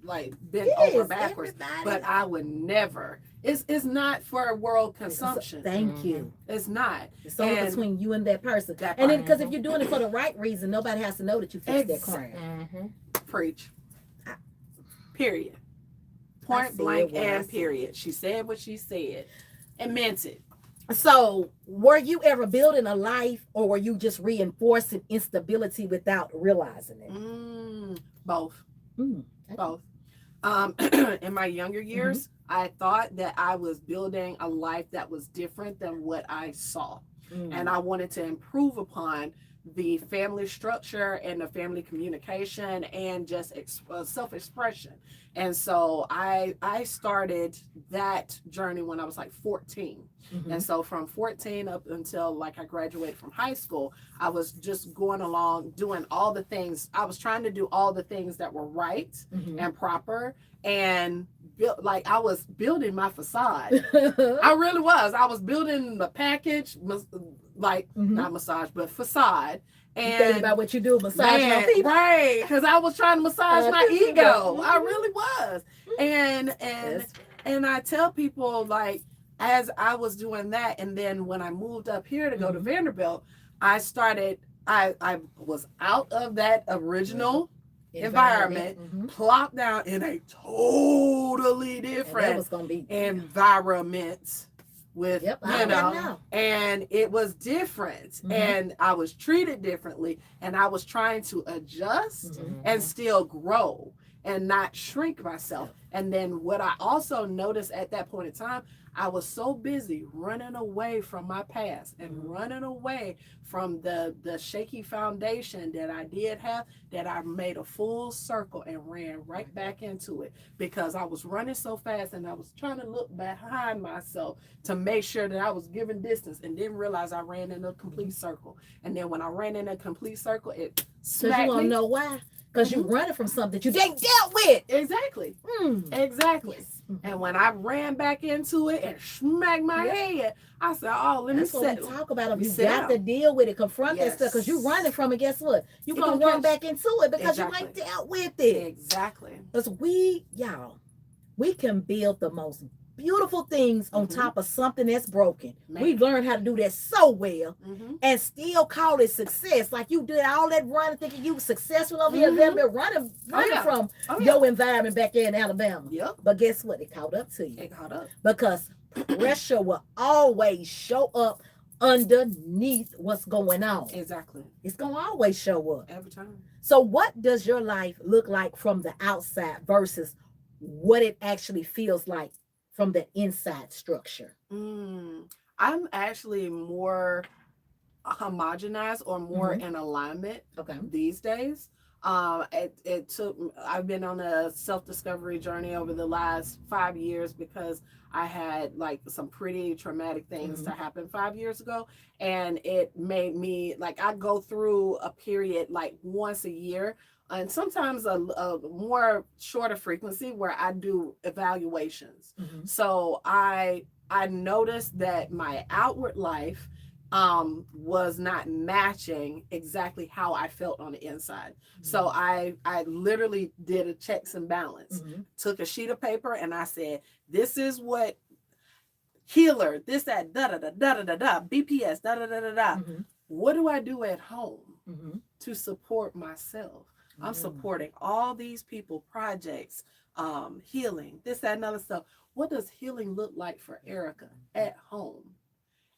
like been over backwards, but I would never. It's not for world consumption. Thank you. It's not. It's only between you and that person. And then because if you're doing it for the right reason, nobody has to know that you fixed that crown. Preach. Period. Point blank and period. She said what she said and meant it. So, were you ever building a life, or were you just reinforcing instability without realizing it? Both. Both. In my younger years, I thought that I was building a life that was different than what I saw. And I wanted to improve upon the family structure and the family communication and just self-expression. And so I started that journey when I was like 14. And so from 14 up until like I graduated from high school, I was just going along doing all the things. I was trying to do all the things that were right and proper, and like I was building my facade. I really was. I was building the package, like not massage, but facade. And you think about what you do, massage people, right? Because I was trying to massage my ego. I really was. And I tell people, like, as I was doing that, and then when I moved up here to go to Vanderbilt, I was out of that original environment, plopped down in a totally different environment with, and it was different, and I was treated differently, and I was trying to adjust and still grow and not shrink myself. And then what I also noticed at that point in time, I was so busy running away from my past and running away from the shaky foundation that I did have, that I made a full circle and ran right back into it, because I was running so fast and I was trying to look behind myself to make sure that I was giving distance, and didn't realize I ran in a complete circle. And then when I ran in a complete circle, it smacked me. You want to know why? Because you're running from something that you didn't dealt with. Exactly. Exactly. Yes. And when I ran back into it and smacked my head, I said, "Oh, let me set." That's what we talk about. You got to deal with it, confront that stuff, because you're running from it. Guess what? You're going to run back into it because you ain't dealt with it. Exactly. Because we can build the most beautiful things on top of something that's broken. We've learned how to do that so well, and still call it success. Like you did all that running, thinking you were successful over here, then been running from your environment back there in Alabama. But guess what? It caught up to you. It caught up. Because pressure will always show up underneath what's going on. Exactly. It's going to always show up. Every time. So what does your life look like from the outside versus what it actually feels like from the inside structure? I'm actually more homogenized or more in alignment these days. I've been on a self-discovery journey over the last 5 years, because I had like some pretty traumatic things to happen 5 years ago, and it made me like, I go through a period like once a year, and sometimes a more shorter frequency, where I do evaluations. So I noticed that my outward life was not matching exactly how I felt on the inside. So I literally did a checks and balance, took a sheet of paper, and I said, this is what healer, this, that, da-da-da-da-da-da-da, BPS, da-da-da-da-da. What do I do at home to support myself? I'm supporting all these people, projects, healing, this, that, and other stuff. What does healing look like for Erica at home?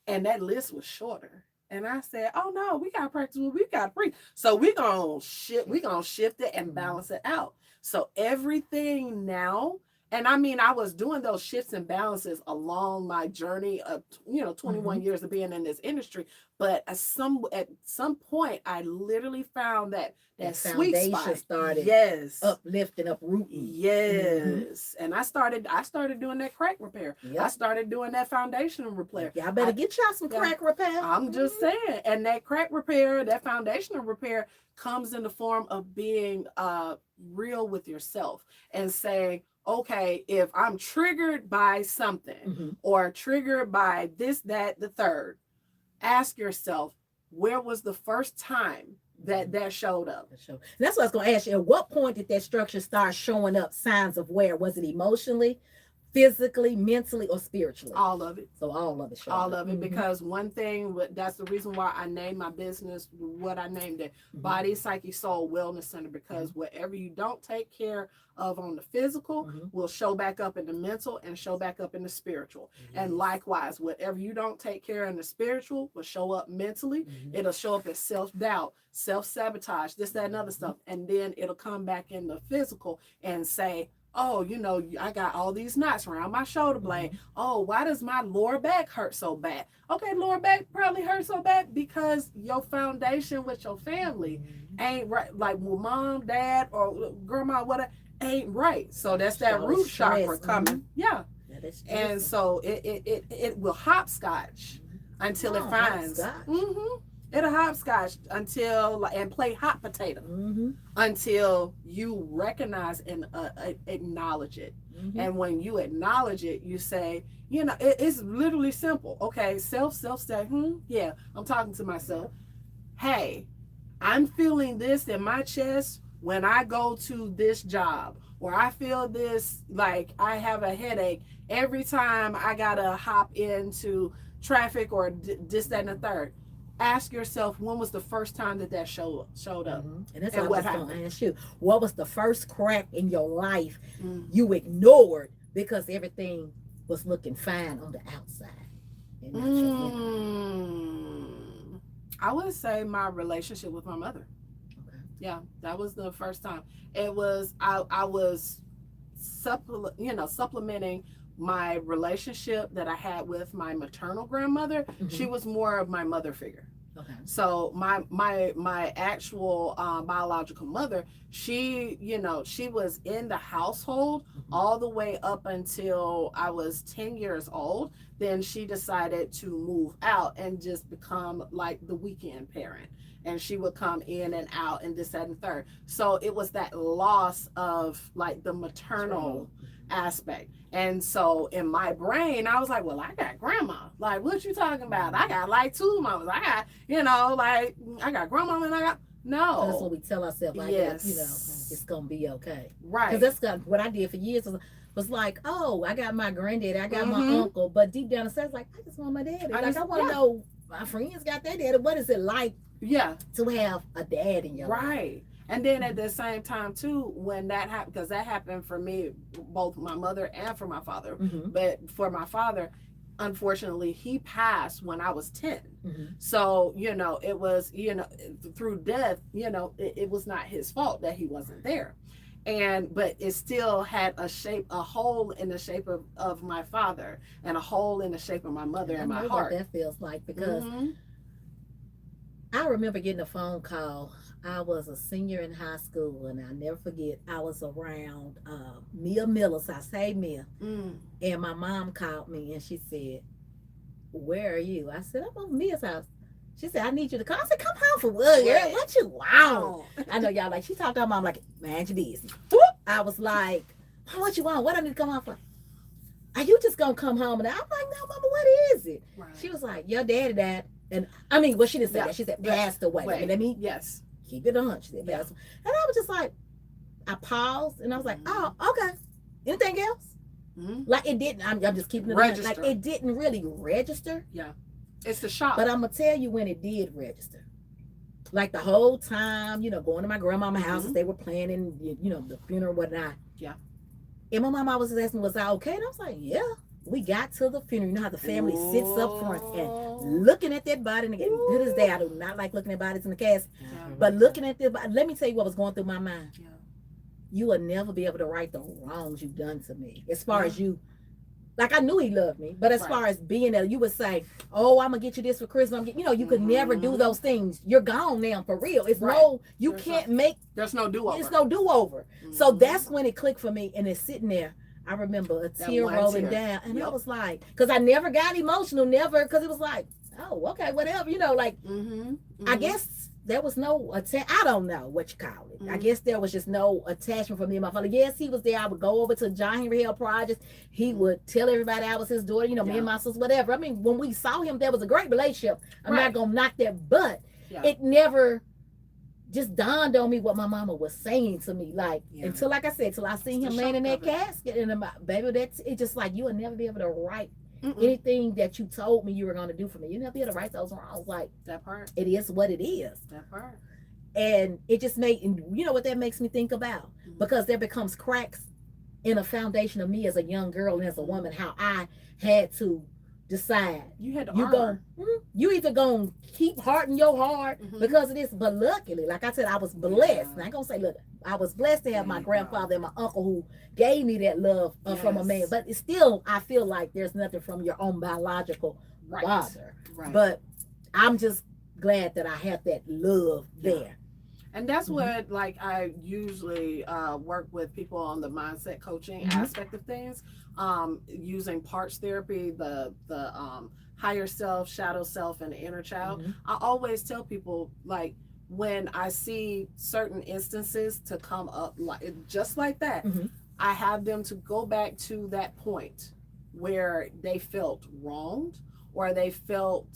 And that list was shorter. And I said, oh no, we gotta practice what we gotta preach. So we're gonna shift it and balance it out. So everything now And I mean, I was doing those shifts and balances along my journey of 21 years of being in this industry. But at some point, I literally found that sweet foundation spot. started Yes. uplifting, uprooting. Yes. And I started doing that crack repair. I Yep. started doing that foundational repair. Y'all better get y'all some yeah. crack repair. I'm just saying. And that crack repair, that foundational repair comes in the form of being real with yourself and saying, okay, if I'm triggered by something or triggered by this, that, the third, ask yourself, where was the first time that showed up? That's what I was going to ask you. At what point did that structure start showing up signs of where? Was it emotionally, physically, mentally, or spiritually? All of it. So all of it showed All up. of it, because one thing, that's the reason why I named my business what I named it, Body, Psyche, Soul Wellness Center, because whatever you don't take care of on the physical will show back up in the mental and show back up in the spiritual. And likewise, whatever you don't take care of in the spiritual will show up mentally. It'll show up as self-doubt, self-sabotage, this, that, and other stuff. And then it'll come back in the physical and say, oh, I got all these knots around my shoulder blade. Oh, why does my lower back hurt so bad? Okay, lower back probably hurts so bad because your foundation with your family ain't right. Like mom, dad, or grandma, whatever, ain't right. So that's that root chakra coming. Yeah. And so it will hopscotch until it finds. It'll hopscotch until and play hot potato until you recognize and acknowledge it. And when you acknowledge it, you say, it's literally simple. Okay, self-say, yeah, I'm talking to myself. Hey, I'm feeling this in my chest when I go to this job, or I feel this, like I have a headache every time I gotta hop into traffic or this, that, and the third. Ask yourself, when was the first time that showed up? And that's what I was going to ask you. What was the first crack in your life you ignored because everything was looking fine on the outside? I would say my relationship with my mother. Okay. Yeah, that was the first time. It was I was supplementing my relationship that I had with my maternal grandmother. She was more of my mother figure. Okay. So my actual biological mother, she was in the household all the way up until I was 10 years old. Then she decided to move out and just become like the weekend parent. And she would come in and out and this, that, and third. So it was that loss of like the maternal aspect. And so in my brain, I was like, well, I got grandma. Like, what you talking about? I got like two mamas. I got, I got grandma and I got, no. So that's what we tell ourselves. Like, yes. It's going to be okay. Right. Because that's what I did for years. Was like, oh, I got my granddaddy, I got my uncle. But deep down inside, like, I just want my daddy. I want to know, my friends got their daddy. What is it like? Yeah. To have a dad in your life. Right. And then at the same time too, when that happened, because that happened for me, both my mother and for my father. But for my father, unfortunately, he passed when I was 10. So, it was, through death, it was not his fault that he wasn't there. But it still had a hole in the shape of my father and a hole in the shape of my mother in my heart. What that feels like, because I remember getting a phone call. I was a senior in high school, and I'll never forget, I was around Mia Miller's house. Hey, Mia. And my mom called me, and she said, where are you? I said, I'm over Mia's house. She said, I need you to come. I said, come home for what, girl? What you want? I know y'all she talked to her mom like, man, your business. I was like, what you want? What I need to come home for? Are you just going to come home? And I'm like, no, mama, what is it? Right. She was like, your daddy died. And I mean, well, she didn't say that. She said, passed away. Let me keep it on. She said, passed away. And I was just like, I paused and I was like, oh, okay. Anything else? Like it didn't, I'm just keeping it register. Like it didn't really register. Yeah. It's the shock. But I'm going to tell you when it did register. Like the whole time, going to my grandmama's house, they were planning, the funeral and whatnot. Yeah. And my mama was asking, was I okay? And I was like, yeah. We got to the funeral. You know how the family sits up front and looking at that body. And to this day, I do not like looking at bodies in the casket. But looking at this body, let me tell you what was going through my mind. you will never be able to right the wrongs you've done to me. As far as you, like I knew he loved me, but as far as being there, you would say, "Oh, I'm gonna get you this for Christmas." You could never do those things. You're gone now for real. It's you can't make. There's no do-over. It's no do-over. So that's when it clicked for me, and it's sitting there. I remember a tear rolling down, and I was like, because I never got emotional, because it was like, oh, okay, whatever, like, I guess there was no I don't know what you call it. I guess there was just no attachment from me and my father. Yes, he was there. I would go over to John Henry Hill Project. He would tell everybody I was his daughter, me and my sisters, whatever. I mean, when we saw him, there was a great relationship. I'm not going to knock that, but it never just dawned on me what my mama was saying to me. Like, until, like I said, till I seen him laying in that casket. And baby, it's just like, you will never be able to write anything that you told me you were going to do for me. You never be able to right those wrongs. Like, that part. It is what it is. That part. And it just you know what that makes me think about? Because there becomes cracks in a foundation of me as a young girl and as a woman, how I had to decide. You had to you either gonna keep hardening your heart because of this, but luckily, like I said, I was blessed. And I ain't gonna say, look, I was blessed to have my grandfather and my uncle who gave me that love from a man. But it's still, I feel like there's nothing from your own biological father. Right. But I'm just glad that I have that love there. And that's what, like, I usually work with people on the mindset coaching aspect of things, using parts therapy, the higher self, shadow self, and the inner child. I always tell people, like, when I see certain instances to come up just like that, I have them to go back to that point where they felt wronged or they felt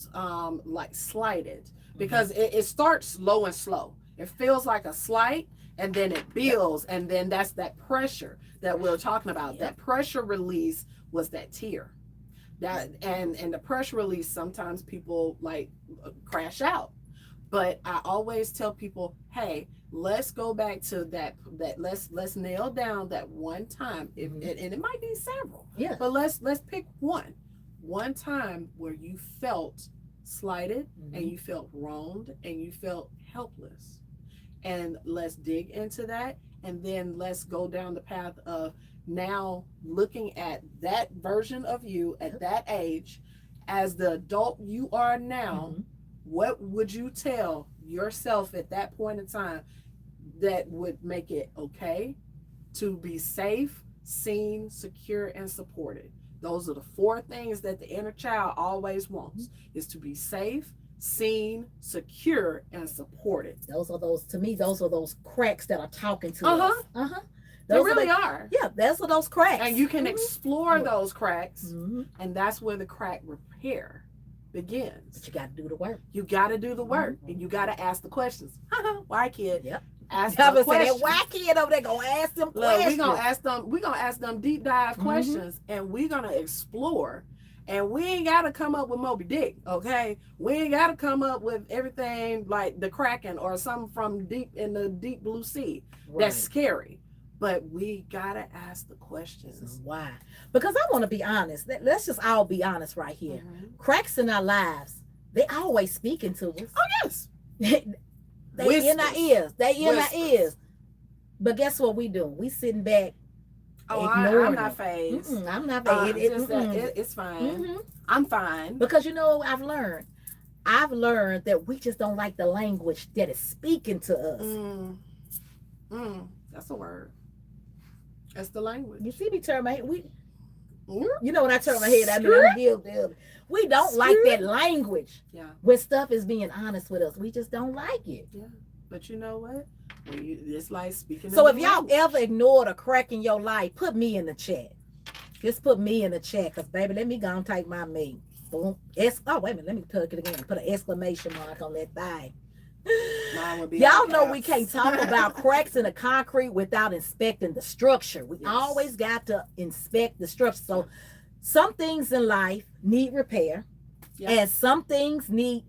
like slighted, because it starts low and slow. It feels like a slight, and then it builds, and then that's that pressure that we're talking about. That pressure release was that tear. And the pressure release, sometimes people like crash out. But I always tell people, hey, let's go back to that let's nail down that one time. And it might be several. Yeah. But let's pick one time where you felt slighted and you felt wronged and you felt helpless. And let's dig into that, and then let's go down the path of now looking at that version of you at that age as the adult you are now. What would you tell yourself at that point in time that would make it okay to be safe, seen, secure, and supported? Those are the 4 things that the inner child always wants, is to be safe, seen, secure, and supported. Those are those cracks that are talking to us. They really are. Yeah, those are those cracks. And you can explore those cracks, and that's where the crack repair begins. But you got to do the work. You got to do the work, and you got to ask the questions. Why, kid? Yep. Ask the questions. Why kid over there gonna ask them questions? We're gonna ask them deep dive questions, and we're gonna explore. And we ain't got to come up with Moby Dick, okay? We ain't got to come up with everything like the Kraken or something from deep in the deep blue sea. That's scary. But we got to ask the questions. Why? Because I want to be honest. Let's just all be honest right here. Cracks in our lives, they always speaking to us. Oh, yes. They in our ears. Our ears. But guess what we do? We sitting back. Oh, I'm not phased. I'm not phased. It's fine. I'm fine. Because you know what I've learned? I've learned that we just don't like the language that is speaking to us. That's a word. That's the language. You see me turn my head. You know when I turn my head, I mean I'm guilty. We don't like that language. Yeah. When stuff is being honest with us, we just don't like it. Yeah. But you know what? It's like speaking. So if y'all ever ignored a crack in your life, put me in the chat. Just put me in the chat, because baby, let me go and type my me. Boom. Oh, wait a minute. Let me plug it again. Put an exclamation mark on that thing. Y'all know we can't talk about cracks in the concrete without inspecting the structure. We always got to inspect the structure. So some things in life need repair, and some things need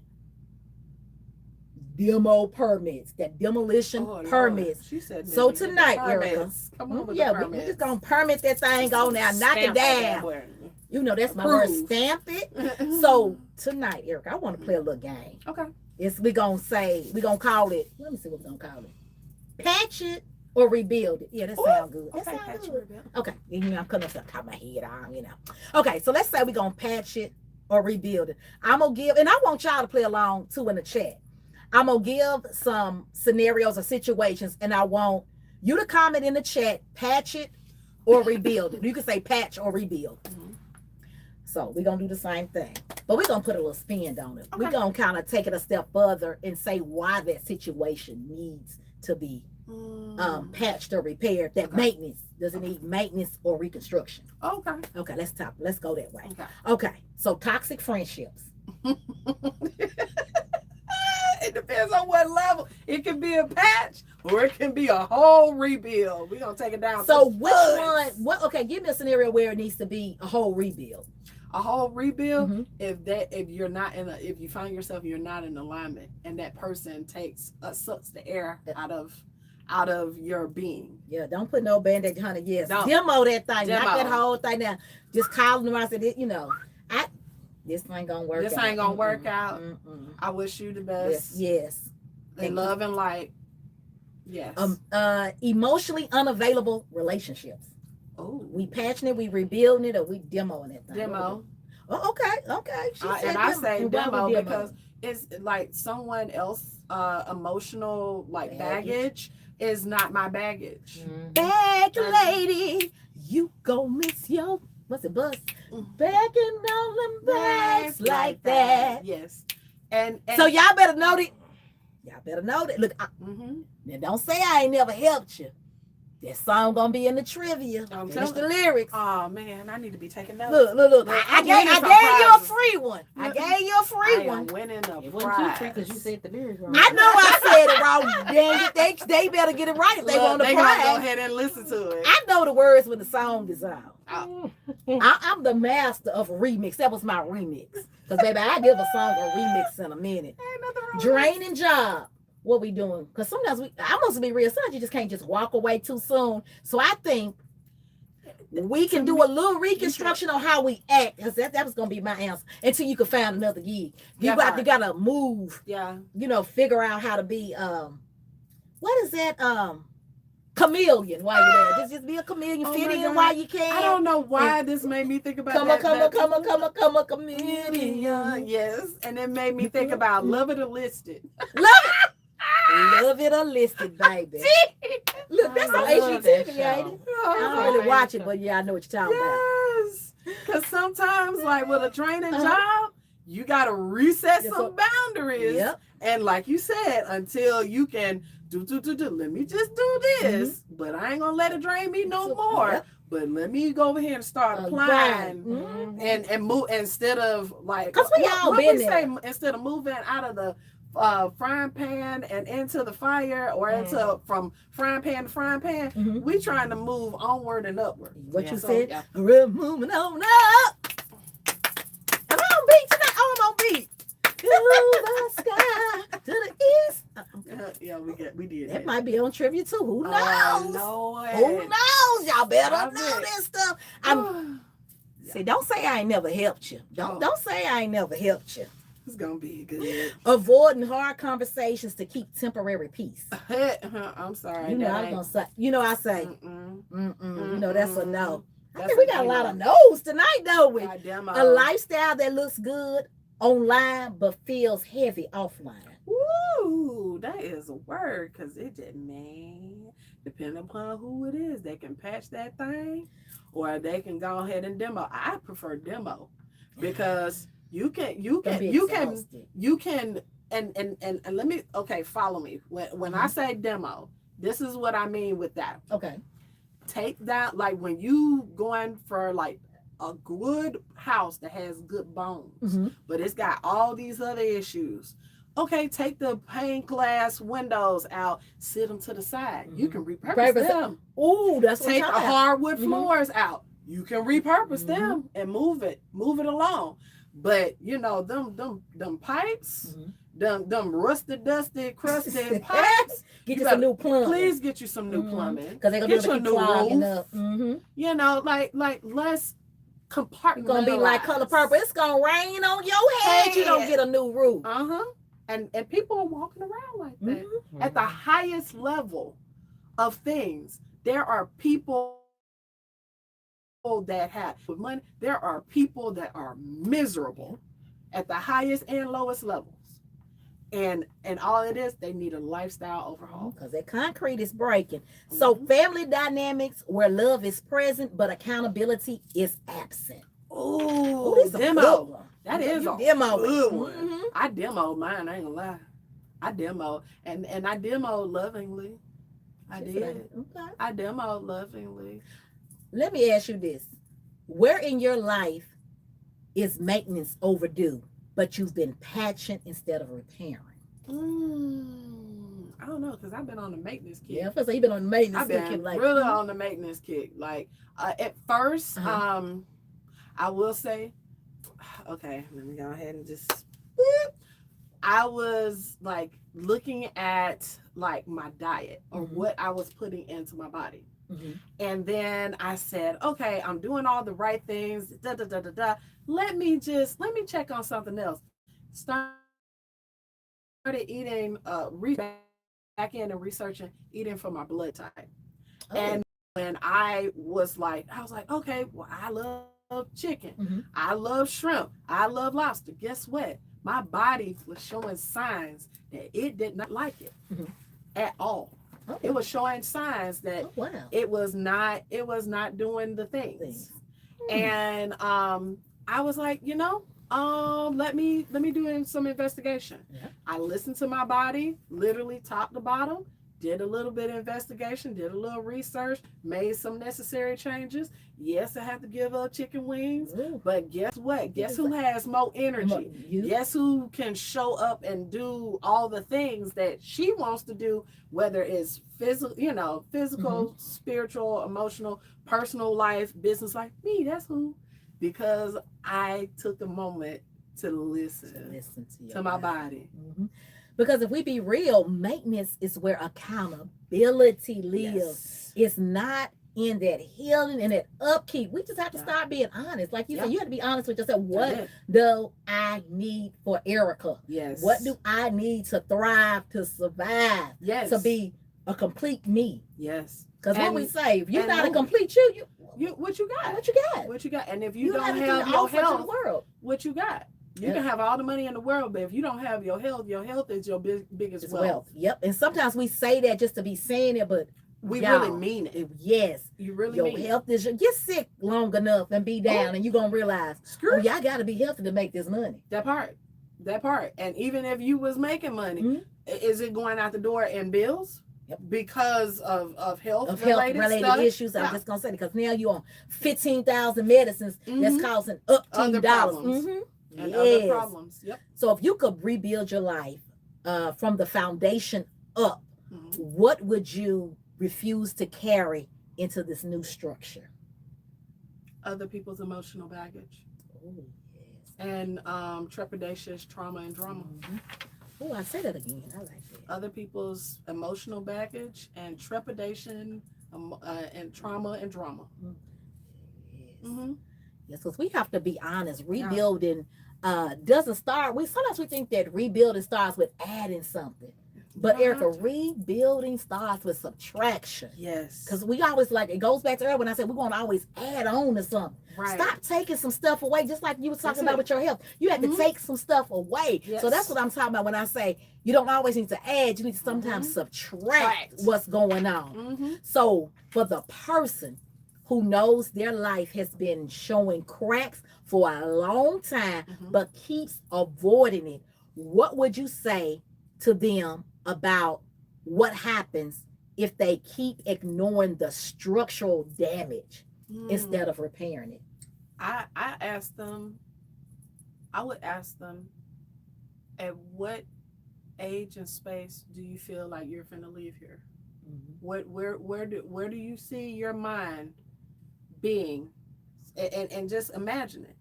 demo permits, that demolition permits. She said so tonight, Erica, come on with we just gonna permit that thing on now, knock it down. You know that's my word, stamp it. So tonight, Erica, I want to play a little game. Okay. We gonna call it. Let me see what we're gonna call it. Patch it or rebuild it. Yeah, that sounds good. That Okay, sounds patch good. and rebuild. Okay, I'm coming up top of my head on. Okay, so let's say we're gonna patch it or rebuild it. I'm gonna give, and I want y'all to play along too in the chat. I'm gonna give some scenarios or situations, and I want you to comment in the chat, patch it or rebuild it. You can say patch or rebuild. Mhm. So we're gonna do the same thing, but we're gonna put a little spin on it. Okay. We're gonna kind of take it a step further and say why that situation needs to be patched or repaired. That Okay. maintenance, does it need maintenance or reconstruction? Okay. Okay, let's go that way. Okay. Okay, so toxic friendships. It depends on what level. It can be a patch or it can be a whole rebuild. We're gonna take it down. So to which studs. one? Okay, give me a scenario where it needs to be a whole rebuild. A whole rebuild. Mhm. If you're not if you find yourself you're not in alignment and that person sucks the air out of your being. Yeah, don't put no band-aid, honey. Yes, Don't. demo that thing. Demo. Knock that whole thing down. Just call them and say, this ain't gonna work. This out. ain't gonna work out. Mm-mm. I wish you the best. Yes. In love and light. Yes. Emotionally unavailable relationships. Oh. We patching it, we rebuilding it, or we demoing it. Demo. Oh, okay. She said And I say And why demo we because it's like someone else emotional like baggage is not my baggage. Bag lady, you go miss your what's it bus? Bagging all them bags like that. Yes. And So y'all better know it. Y'all better know that. Look, mhm. now don't say I ain't never helped you. That song gonna be in the trivia. I'm Finish telling the lyrics. Oh man, I need to be taking notes. Look. Look, I I'm gave winning you some a prizes. free one. I gave you a free I am one. winning a It wasn't too free prize. because you said the lyrics wrong. I know I said it wrong. Dang it, they better get it right if they Look, want the they gonna go prize. ahead and listen to it. I know the words when the song is out. Oh. I'm the master of a remix. That was my remix. Because baby, I give a song a remix in a minute. Ain't nothing wrong with Draining job. What we doing? Because sometimes I must be real. Sometimes you just can't just walk away too soon. So I think we can do a little reconstruction on how we act. Because that was gonna be my answer until you can find another gig. You gotta move. Yeah. Figure out how to be what is that? Chameleon while you're there. Just be a chameleon. Oh Fit my in God. while you can. I don't know why this made me think about Come on, chameleon. Yes, and it made me think about Love It or Listed. Love it or listed, baby. Look, that's on I love that HGTV, show. ain't it? I don't really watch it, but yeah, I know what you're talking about. Yes, because sometimes, like with a training job, you gotta reset Yes, some boundaries. Yep. And like you said, until you can do. Let me just do this, but I ain't gonna let it drain me no more. Yep. But let me go over here and start Right. applying. Mhm. And move instead of like 'Cause we all been there. Instead of moving out of the frying pan and into the fire or into from frying pan to frying pan, Mhm. we trying to move onward and upward. What Yeah, you so, said? yeah. We're moving on up. Am I on beat tonight? Oh, I'm on beat. To the sky, to the east. Yeah, we did That might be on trivia too. Who knows? Oh, Who knows? Y'all better I know bet. this stuff. Yeah. See, don't say I ain't never helped you. Don't say I ain't never helped you. It's gonna be good. Avoiding hard conversations to keep temporary peace. I'm sorry. You know, I was gonna say. You know, I say. Mm-mm. You know, that's a no. I That's think we a got a lot no. of no's tonight, though. With Goddamn, a lifestyle that looks good online but feels heavy offline. Woo, that is a word, because it just, man, depending upon who it is, they can patch that thing or they can go ahead and demo. I prefer demo because you can and let me, okay, follow me. When I say demo, this is what I mean with that. Okay. Take that, like when you going for like a good house that has good bones, Mm-hmm. but it's got all these other issues. Okay, take the pane glass windows out, sit them to the side. You can repurpose them. Ooh, that's Take the what hardwood Mhm. floors out. You can repurpose them and move it along. But you know, them pipes, them rusted, dusty, crusted pipes. Get you you some new plumbing. Please get you some new plumbing. Because they're gonna Get be you a able to new keep clogging roof. up. Mm-hmm. You know, like let's compartmentalize. It's gonna be like color purple. It's gonna rain on your head. You don't get a new roof. And people are walking around like that Mhm. at the highest level of things. There are people that have with money. There are people that are miserable at the highest and lowest levels. And all it is, they need a lifestyle overhaul. Because that concrete is breaking. So family dynamics where love is present but accountability is absent. Oh, this is a good demo. one. That is You a demo it. good one. Mhm. I demoed mine. I ain't gonna lie. I demoed and I demoed lovingly. I She did. said, okay. I demoed lovingly. Let me ask you this. Where in your life is maintenance overdue, but you've been patching instead of repairing? I don't know, because I've been on the maintenance kick. Yeah, first you've been on the maintenance I've been kick, like really on the maintenance kick. Like at first, I will say, okay, let me go ahead and just. I was like looking at like my diet or what I was putting into my body. And then I said, okay, I'm doing all the right things. Da, da, da, da, da. Let me check on something else. Started eating, reach back in and researching eating for my blood type. Oh. And when I was like, okay, well, I love chicken. I love shrimp. I love lobster. Guess what? My body was showing signs that it did not like it at all. Oh. It was showing signs that it was not doing the things. And I was like, let me do some investigation. I listened to my body, literally top to bottom, did a little bit of investigation, did a little research, made some necessary changes. Yes, I have to give up chicken wings, but guess what? Guess who has more energy? Guess who can show up and do all the things that she wants to do, whether it's physical, spiritual, emotional, personal life, business life? Me, that's who. Because I took a moment to listen to my body. Because if we be real, maintenance is where accountability lives. It's not in that healing and that upkeep. We just have to start being honest. Like you said, you have to be honest with yourself. What do I need for Erica? Yes. What do I need to thrive, to survive? Yes. To be a complete me? Yes. Because what we say, if you're not a complete you what you got? What you got? What you got? And if you don't have your health, what you got? You can have all the money in the world, but if you don't have your health is your biggest wealth. Yep. And sometimes we say that just to be saying it, but we really mean it. Yes. You really your mean health is get sick long enough and be down and you're gonna realize, I gotta be healthy to make this money. That part. And even if you was making money, is it going out the door in bills? Because of health related issues. I'm just gonna say, because now you're on 15,000 medicines that's costing up $10. And other problems. So if you could rebuild your life from the foundation up, what would you refuse to carry into this new structure? Other people's emotional baggage. Oh, yes. And trepidatious trauma and drama. Oh, I say that again. I like that. Other people's emotional baggage and trepidation and trauma and drama. Yes. Yes, because we have to be honest. Rebuilding doesn't start. Sometimes we think that rebuilding starts with adding something. But Erica, rebuilding starts with subtraction. Yes. Because we always it goes back to earlier when I said we're going to always add on to something. Right. Stop taking some stuff away, just like you were talking about with your health. You have to take some stuff away. Yes. So that's what I'm talking about when I say you don't always need to add. You need to sometimes subtract what's going on. So for the person who knows their life has been showing cracks for a long time, but keeps avoiding it, what would you say to them about what happens if they keep ignoring the structural damage instead of repairing it? I would ask them, at what age and space do you feel like you're finna leave here? Where do you see your mind being? And just imagine it.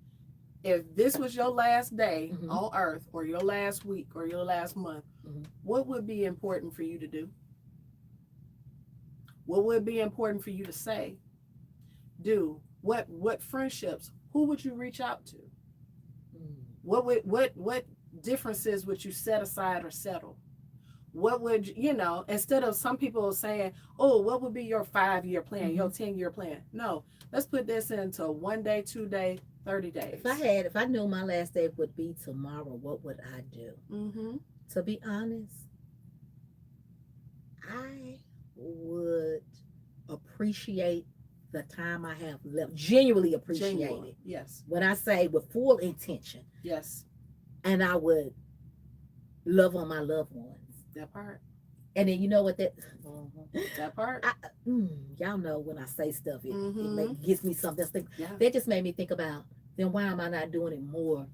If this was your last day on earth, or your last week, or your last month, what would be important for you to do? What would be important for you to say? Do? What friendships? Who would you reach out to? What differences would you set aside or settle? what would you know, instead of some people saying, oh, what would be your 5-year plan, your 10-year plan? No, let's put this into 1 day, 2 day, 30 days. If I knew my last day would be tomorrow, what would I do? Mm-hmm. To be honest, I would appreciate the time I have left. Genuinely appreciate it. Yes. When I say with full intention. Yes. And I would love on my loved ones. That part. And then you know what That part. Y'all know when I say stuff, it Mhm. gets me something. Yeah. That just made me think about, then why am I not doing it more?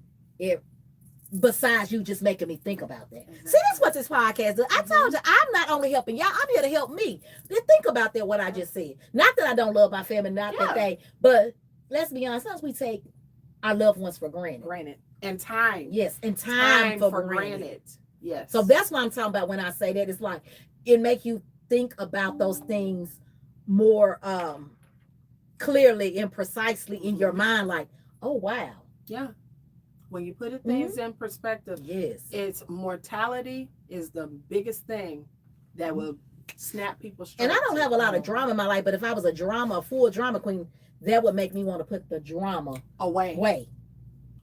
Besides you just making me think about that. Exactly. See, that's what this podcast does. I told you, I'm not only helping y'all, I'm here to help me. Then think about that, what I just said. Not that I don't love my family, not that they, but let's be honest, sometimes we take our loved ones for granted. Granted. And time. Yes, and time for granted. Yes. So that's what I'm talking about when I say that. It's like, it make you think about those things more clearly and precisely in your mind, like, oh, wow. Yeah. When you put things in perspective, Yes. it's mortality is the biggest thing that will snap people straight. And I don't have a lot of drama in my life, but if I was a full drama queen, that would make me want to put the drama away.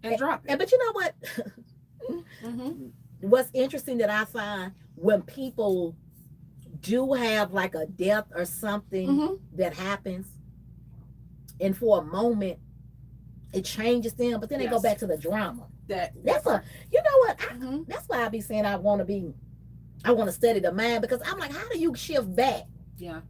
And drop it. And but you know what? Mm-hmm. What's interesting that I find when people do have like a death or something that happens, and for a moment it changes them, but then they go back to the drama. That's you know what? That's why I be saying I want to study the mind, because I'm like, how do you shift back? Yeah.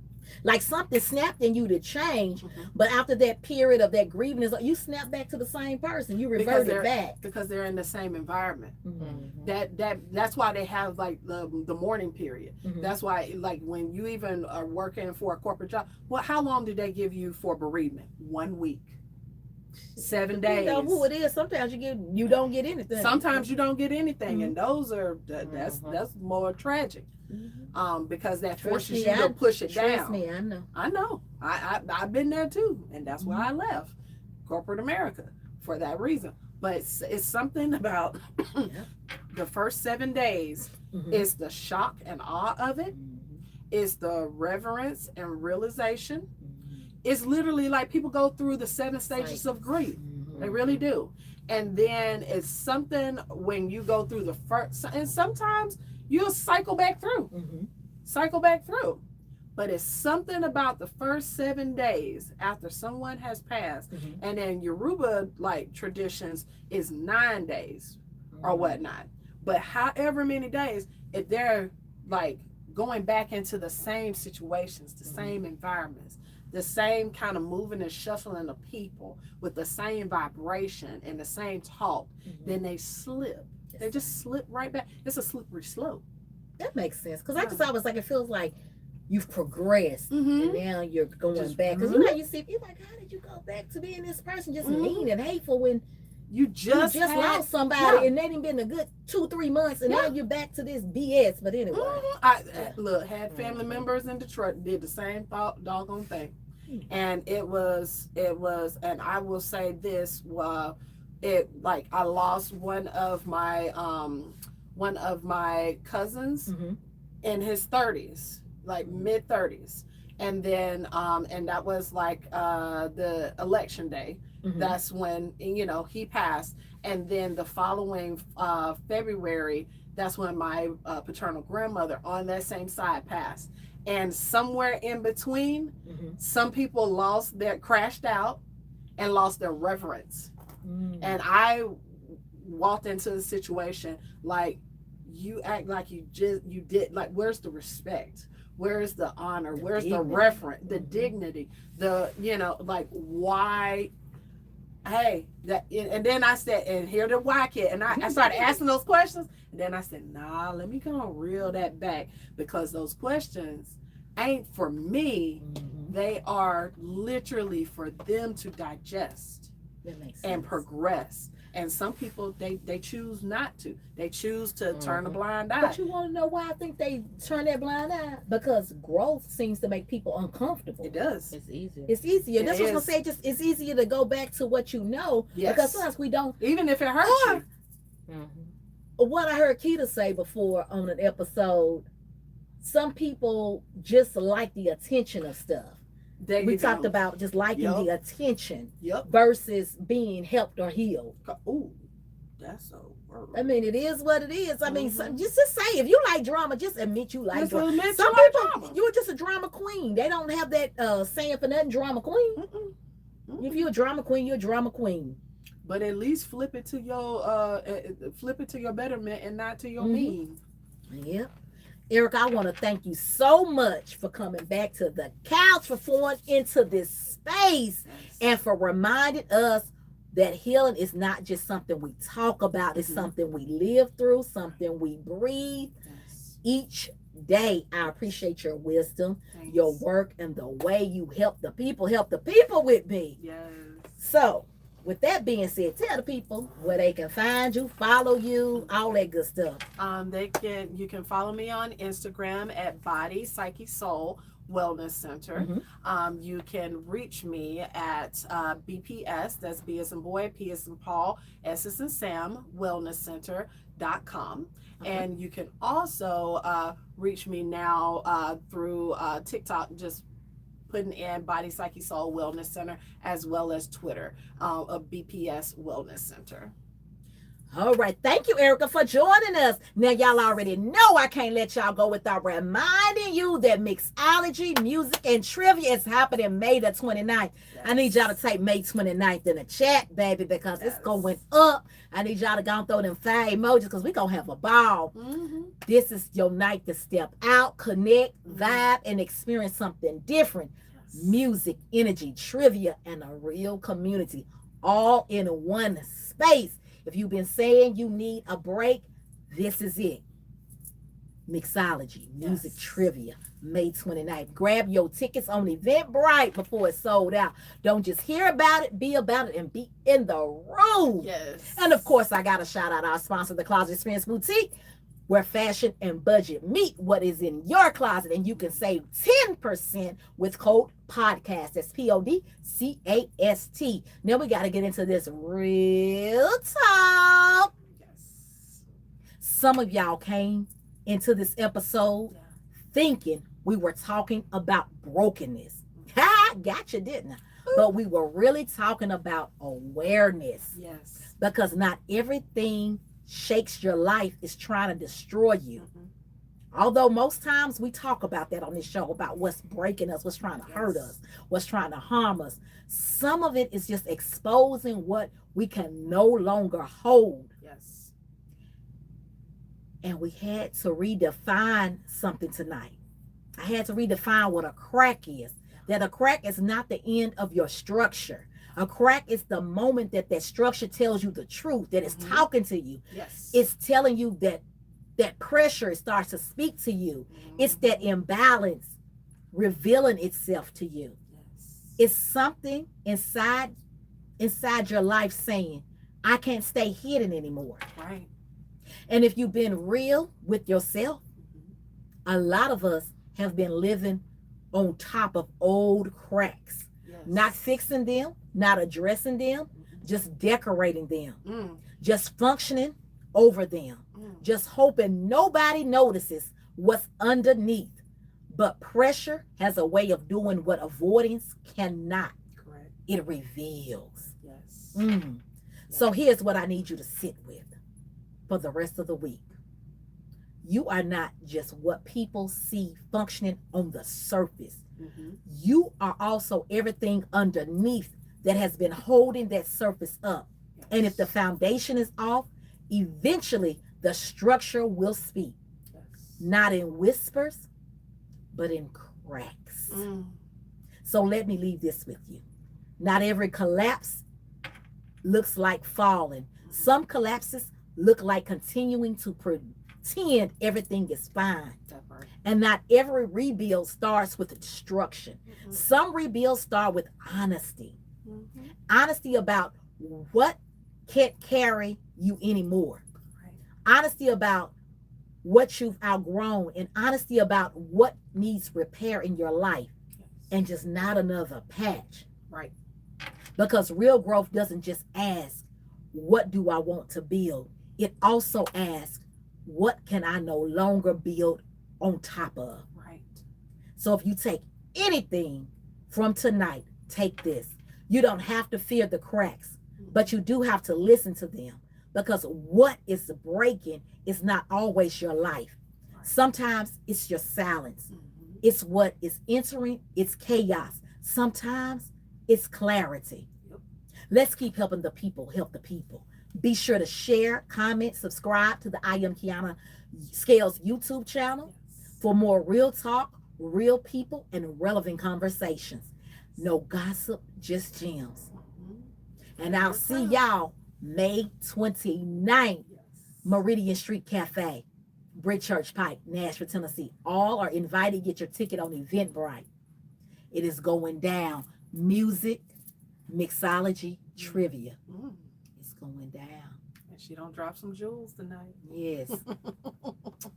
Like something snapped in you to change, but after that period of that grieving, you snap back to the same person. You reverted back because they're in the same environment. Mm-hmm. That's why they have like the mourning period. Mm-hmm. That's why, like, when you even are working for a corporate job, how long do they give you for bereavement? 1 week, 7 days. You know who it is. Sometimes you don't get anything. Sometimes you don't get anything, and those are that's more tragic. Because that forces you to push it down. Trust me, I know. I've been there too, and that's why I left corporate America for that reason. But it's something about the first 7 days. It's the shock and awe of it. It's the reverence and realization. It's literally like people go through the 7 stages of grief. They really do. And then it's something when you go through the first, and sometimes you'll cycle back through. But it's something about the first 7 days after someone has passed. And then Yoruba like traditions is 9 days or whatnot. But however many days, if they're like going back into the same situations, the same environments, the same kind of moving and shuffling of people with the same vibration and the same talk, then they slip. They just slip right back. It's a slippery slope. That makes sense. Because I just always like, it feels like you've progressed and now you're going back. Because you know, you're like, how did you go back to being this person just mean and hateful when you just lost somebody and they didn't been a good 2-3 months and now you're back to this BS. But anyway. I had family members in Detroit did the same doggone thing. And it was, and I will say this, I lost one of my cousins in his 30s, like mid 30s. And then, and that was like the election day. That's when, he passed. And then the following February, that's when my paternal grandmother on that same side passed. And somewhere in between, some people crashed out and lost their reverence. And I walked into the situation like, you act like you did, like, where's the respect? Where's the honor? Where's the reverence, the dignity, like, why? Hey, and then I said, and here the why kid, and I started asking those questions, and then I said, nah, let me go and reel that back, because those questions ain't for me. They are literally for them to digest and progress. And some people, they choose not to. They choose to turn a blind eye. But you want to know why I think they turn that blind eye? Because growth seems to make people uncomfortable. It does. It's easier. It's easier. That's what I was going to say. It's easier to go back to what you know. Yes. Because sometimes we don't. Even if it hurts you. What I heard Keita say before on an episode, some people just like the attention of stuff. There We you talked go. about just liking Yup. the attention Yep. versus being helped or healed. Ooh, that's a word. I mean, it is what it is. I mean, Mhm. just say if you like drama, just admit you like Just drama. admit Some you like people, drama. you're just a drama queen. They don't have that saying for nothing, drama queen. Mm-mm. Mm-mm. If you're a drama queen, you're a drama queen. But at least flip it to your betterment and not to your Mhm. mean. Yeah. Erica, I want to thank you so much for coming back to the couch, for pouring into this space, Yes. and for reminding us that healing is not just something we talk about, it's Mhm. something we live through, something we breathe Yes. each day. I appreciate your wisdom, Thanks. your work, and the way you help the people with me. Yes. So, with that being said, tell the people where they can find you, follow you, all that good stuff. You can follow me on Instagram at Body Psyche Soul Wellness Center. Mhm. You can reach me at BPS, that's B as in boy, P as in Paul, S as in Sam, wellnesscenter.com. Okay. And you can also reach me now through TikTok, just putting in Body Psyche Soul Wellness Center, as well as Twitter of BPS Wellness Center. All right. Thank you, Erica, for joining us. Now, y'all already know I can't let y'all go without reminding you that mixology, music, and trivia is happening May the 29th. Yes. I need y'all to type May 29th in the chat, baby, because Yes. it's going up. I need y'all to go and throw them 5 emojis because we're going to have a ball. Mm-hmm. This is your night to step out, connect, vibe, and experience something different. Yes. Music, energy, trivia, and a real community all in one space. If you've been saying you need a break, this is it. Mixology, music, Yes. trivia, May 29th. Grab your tickets on Eventbrite before it's sold out. Don't just hear about it, be about it, and be in the room. Yes. And of course, I got to shout out our sponsor, The Closet Experience Boutique, where fashion and budget meet what is in your closet. And you can save 10% with code PODCAST. That's PODCAST. Now we got to get into this real talk. Yes. Some of y'all came into this episode Yeah. thinking we were talking about brokenness. Ha! Gotcha, didn't I? But we were really talking about awareness. Yes. Because not everything shakes your life is trying to destroy you. Mhm. Although most times we talk about that on this show, about what's breaking us, what's trying to hurt Yes. us, what's trying to harm us. Some of it is just exposing what we can no longer hold. Yes. And we had to redefine something tonight. I had to redefine what a crack is. That a crack is not the end of your structure. A crack is the moment that structure tells you the truth, that it's Mhm. talking to you. Yes. It's telling you that pressure starts to speak to you. It's that imbalance revealing itself to you. Yes. It's something inside your life saying, I can't stay hidden anymore. Right. And if you've been real with yourself, Mhm. a lot of us have been living on top of old cracks, Yes. not fixing them, not addressing them, Mhm. just decorating them, Mm. just functioning over them, Mm. just hoping nobody notices what's underneath. But pressure has a way of doing what avoidance cannot. Correct. It reveals. Yes. So here's what I need you to sit with for the rest of the week. You are not just what people see functioning on the surface. Mhm. You are also everything underneath that has been holding that surface up. Yes. And if the foundation is off, eventually the structure will speak, Yes. not in whispers, but in cracks. Mm. So let me leave this with you. Not every collapse looks like falling. Some collapses look like continuing to pretend everything is fine. That part. And not every rebuild starts with destruction. Mhm. Some rebuilds start with honesty. Mhm. Honesty about what can't carry you anymore. Right. Honesty about what you've outgrown, and honesty about what needs repair in your life, Yes. and just not another patch. Right. Because real growth doesn't just ask, what do I want to build? It also asks, what can I no longer build on top of. Right. So if you take anything from tonight, take this. You don't have to fear the cracks, but you do have to listen to them, because what is breaking is not always your life. Sometimes it's your silence. It's what is entering, it's chaos. Sometimes it's clarity. Yep. Let's keep helping the people help the people. Be sure to share, comment, subscribe to the I Am Qiana Scales YouTube channel for more real talk, real people, and relevant conversations. No gossip, just gems. And I'll see y'all May 29th, Meridian Street Cafe, Brick Church Pike, Nashville, Tennessee. All are invited. Get your ticket on Eventbrite. It is going down. Music, mixology, trivia. It's going down. And she don't drop some jewels tonight. Yes.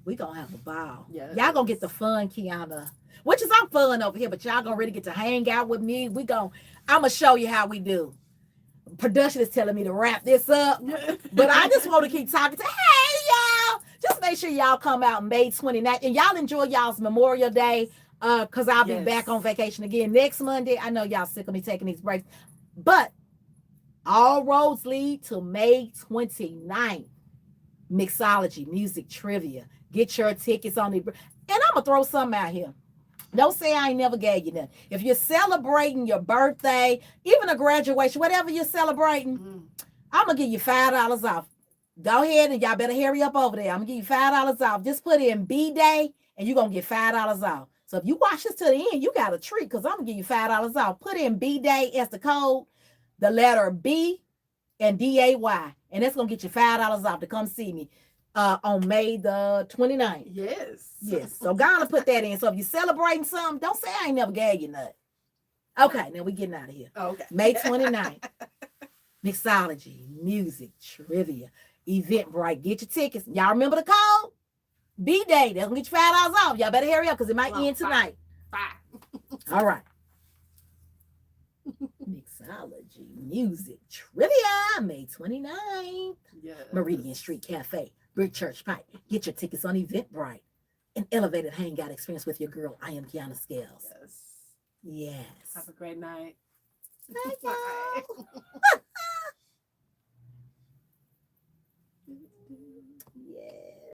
We gonna have a ball. Yes. Y'all gonna get the fun, Qiana. Which is I'm fun over here, but y'all gonna really get to hang out with me. I'm gonna show you how we do. Production is telling me to wrap this up, but I just want to keep talking to, hey y'all, just make sure y'all come out May 29th, and y'all enjoy y'all's Memorial Day, because I'll be back on vacation again next Monday. I know y'all sick of me taking these breaks, but all roads lead to May 29th. Mixology, music, trivia. Get your tickets on the, and I'm gonna throw something out here. Don't say I ain't never gave you nothing. If you're celebrating your birthday, even a graduation, whatever you're celebrating, I'm going to give you $5 off. Go ahead, and y'all better hurry up over there. I'm going to give you $5 off. Just put in B-Day and you're going to get $5 off. So if you watch this to the end, you got a treat, because I'm going to give you $5 off. Put in B-Day as the code, the letter B and D-A-Y. And that's going to get you $5 off to come see me. On May the 29th. Yes. So gotta put that in. So if you're celebrating something, don't say I ain't never gave you nothing. Okay, now we getting out of here. Okay. May 29th. Mixology, music, trivia, Eventbrite. Get your tickets. Y'all remember the code? B-Day. That's gonna get you $5 off. Y'all better hurry up, because it might end tonight. Bye. All right. Mixology, music, trivia, May 29th. Yes. Meridian Street Cafe, Brick Church Pike. Get your tickets on Eventbrite. An elevated hangout experience with your girl, I Am Qiana Scales. Yes. Yes. Have a great night. Bye, y'all. Bye.